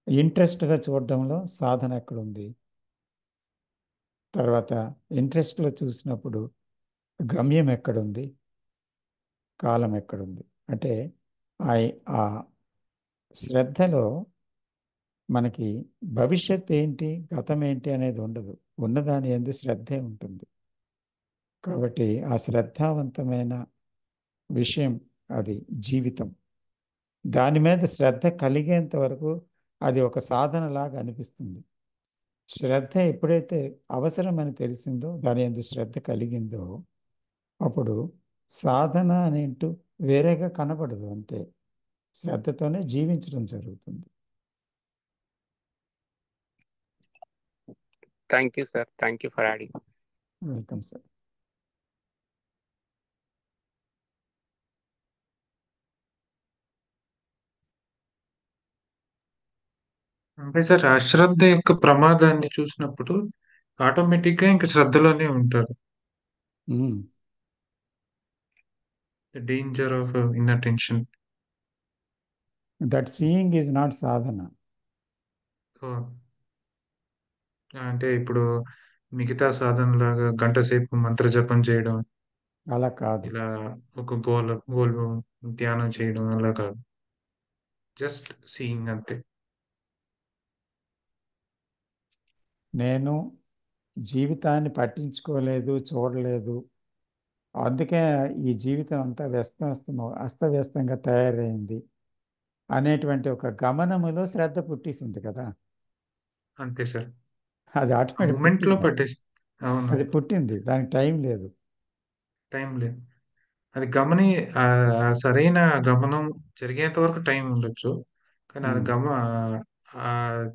ఇంట్రెస్ట్గా చూడడంలో సాధన ఎక్కడుంది? తర్వాత ఇంట్రెస్ట్లో చూసినప్పుడు గమ్యం ఎక్కడుంది, కాలం ఎక్కడుంది? అంటే ఆ శ్రద్ధలో మనకి భవిష్యత్ ఏంటి, గతం ఏంటి అనేది ఉండదు. ఉన్నదాని యందు శ్రద్ధే ఉంటుంది. కాబట్టి ఆ శ్రద్ధావంతమైన విషయం అది జీవితం. దాని మీద శ్రద్ధ కలిగేంత వరకు అది ఒక సాధనలాగా అనిపిస్తుంది. శ్రద్ధ ఎప్పుడైతే అవసరమని తెలిసిందో, దాని యందు శ్రద్ధ కలిగిందో, అప్పుడు సాధన అనేంటూ వేరేగా కనపడదు. అంతే, శ్రద్ధతోనే జీవించడం జరుగుతుంది. Thank you sir, thank you for adding. Welcome sir. అంటే సార్, అశ్రద్ధ యొక్క ప్రమాదాన్ని చూసినప్పుడు ఆటోమేటిక్గా ఇంకా శ్రద్ధలోనే ఉంటారు. The danger of inattention. That seeing is not sadhana. అంటే ఇప్పుడు మిగతా సాధనలాగా గంట సేపు మంత్ర జపం చేయడం, అలా కాదు. ఇలా ఒక గోల్ ధ్యానం చేయడం అలా కాదు. జస్ట్ సీయింగ్ అంతే. నేను జీవితాన్ని పట్టించుకోలేదు, చూడలేదు, అందుకే ఈ జీవితం అంతా అస్తవ్యస్తంగా తయారైంది అనేటువంటి ఒక గమనములో శ్రద్ధ పుట్టేసింది కదా. అంతే సార్. అది ఆటోమేటిక్ మూమెంట్ లో పుట్టింది. పట్టేసి. అవును, అది పుట్టింది, దానికి టైం లేదు. టైం లేదు. అది ఆ సరైన గమనం జరిగేంత వరకు టైం ఉండొచ్చు. కానీ అది ఆ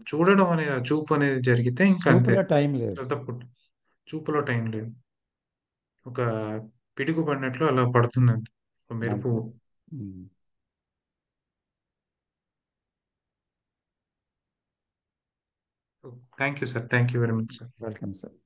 చూడడం అనేది, ఆ చూపు అనేది జరిగితే ఇంకా అంతే. చూపులో టైం లేదు. శ్రద్ధ చూపులో టైం లేదు. ఒక పిడుగు పడినట్లు అలా పడుతుంది అంతే, ఒక మెరుపు. Thank you sir, thank you very much sir. Welcome sir.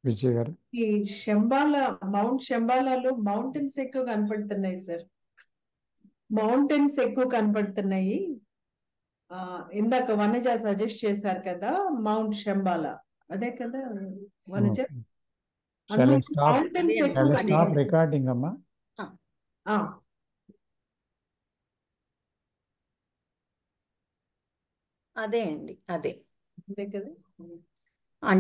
Vijay గారు, ఈ మౌంట్ శంబాలాలో మౌంటైన్స్ ఎక్కువ కనపడుతున్నాయి సార్. మౌంటైన్స్ ఎక్కువ కనపడుతున్నాయి. ఇందాక వనజ సజెస్ట్ చేశారు కదా, మౌంట్ శంబాలా, అదే కదా వనజ? Shall I అందులో stop? కాంటెంట్స్ అదే ఎక్కువగా అదే Stop ఉంటాయి. recording, అమ్మా? ఆ, అదే అండి అదే అంతే కదా. అంటే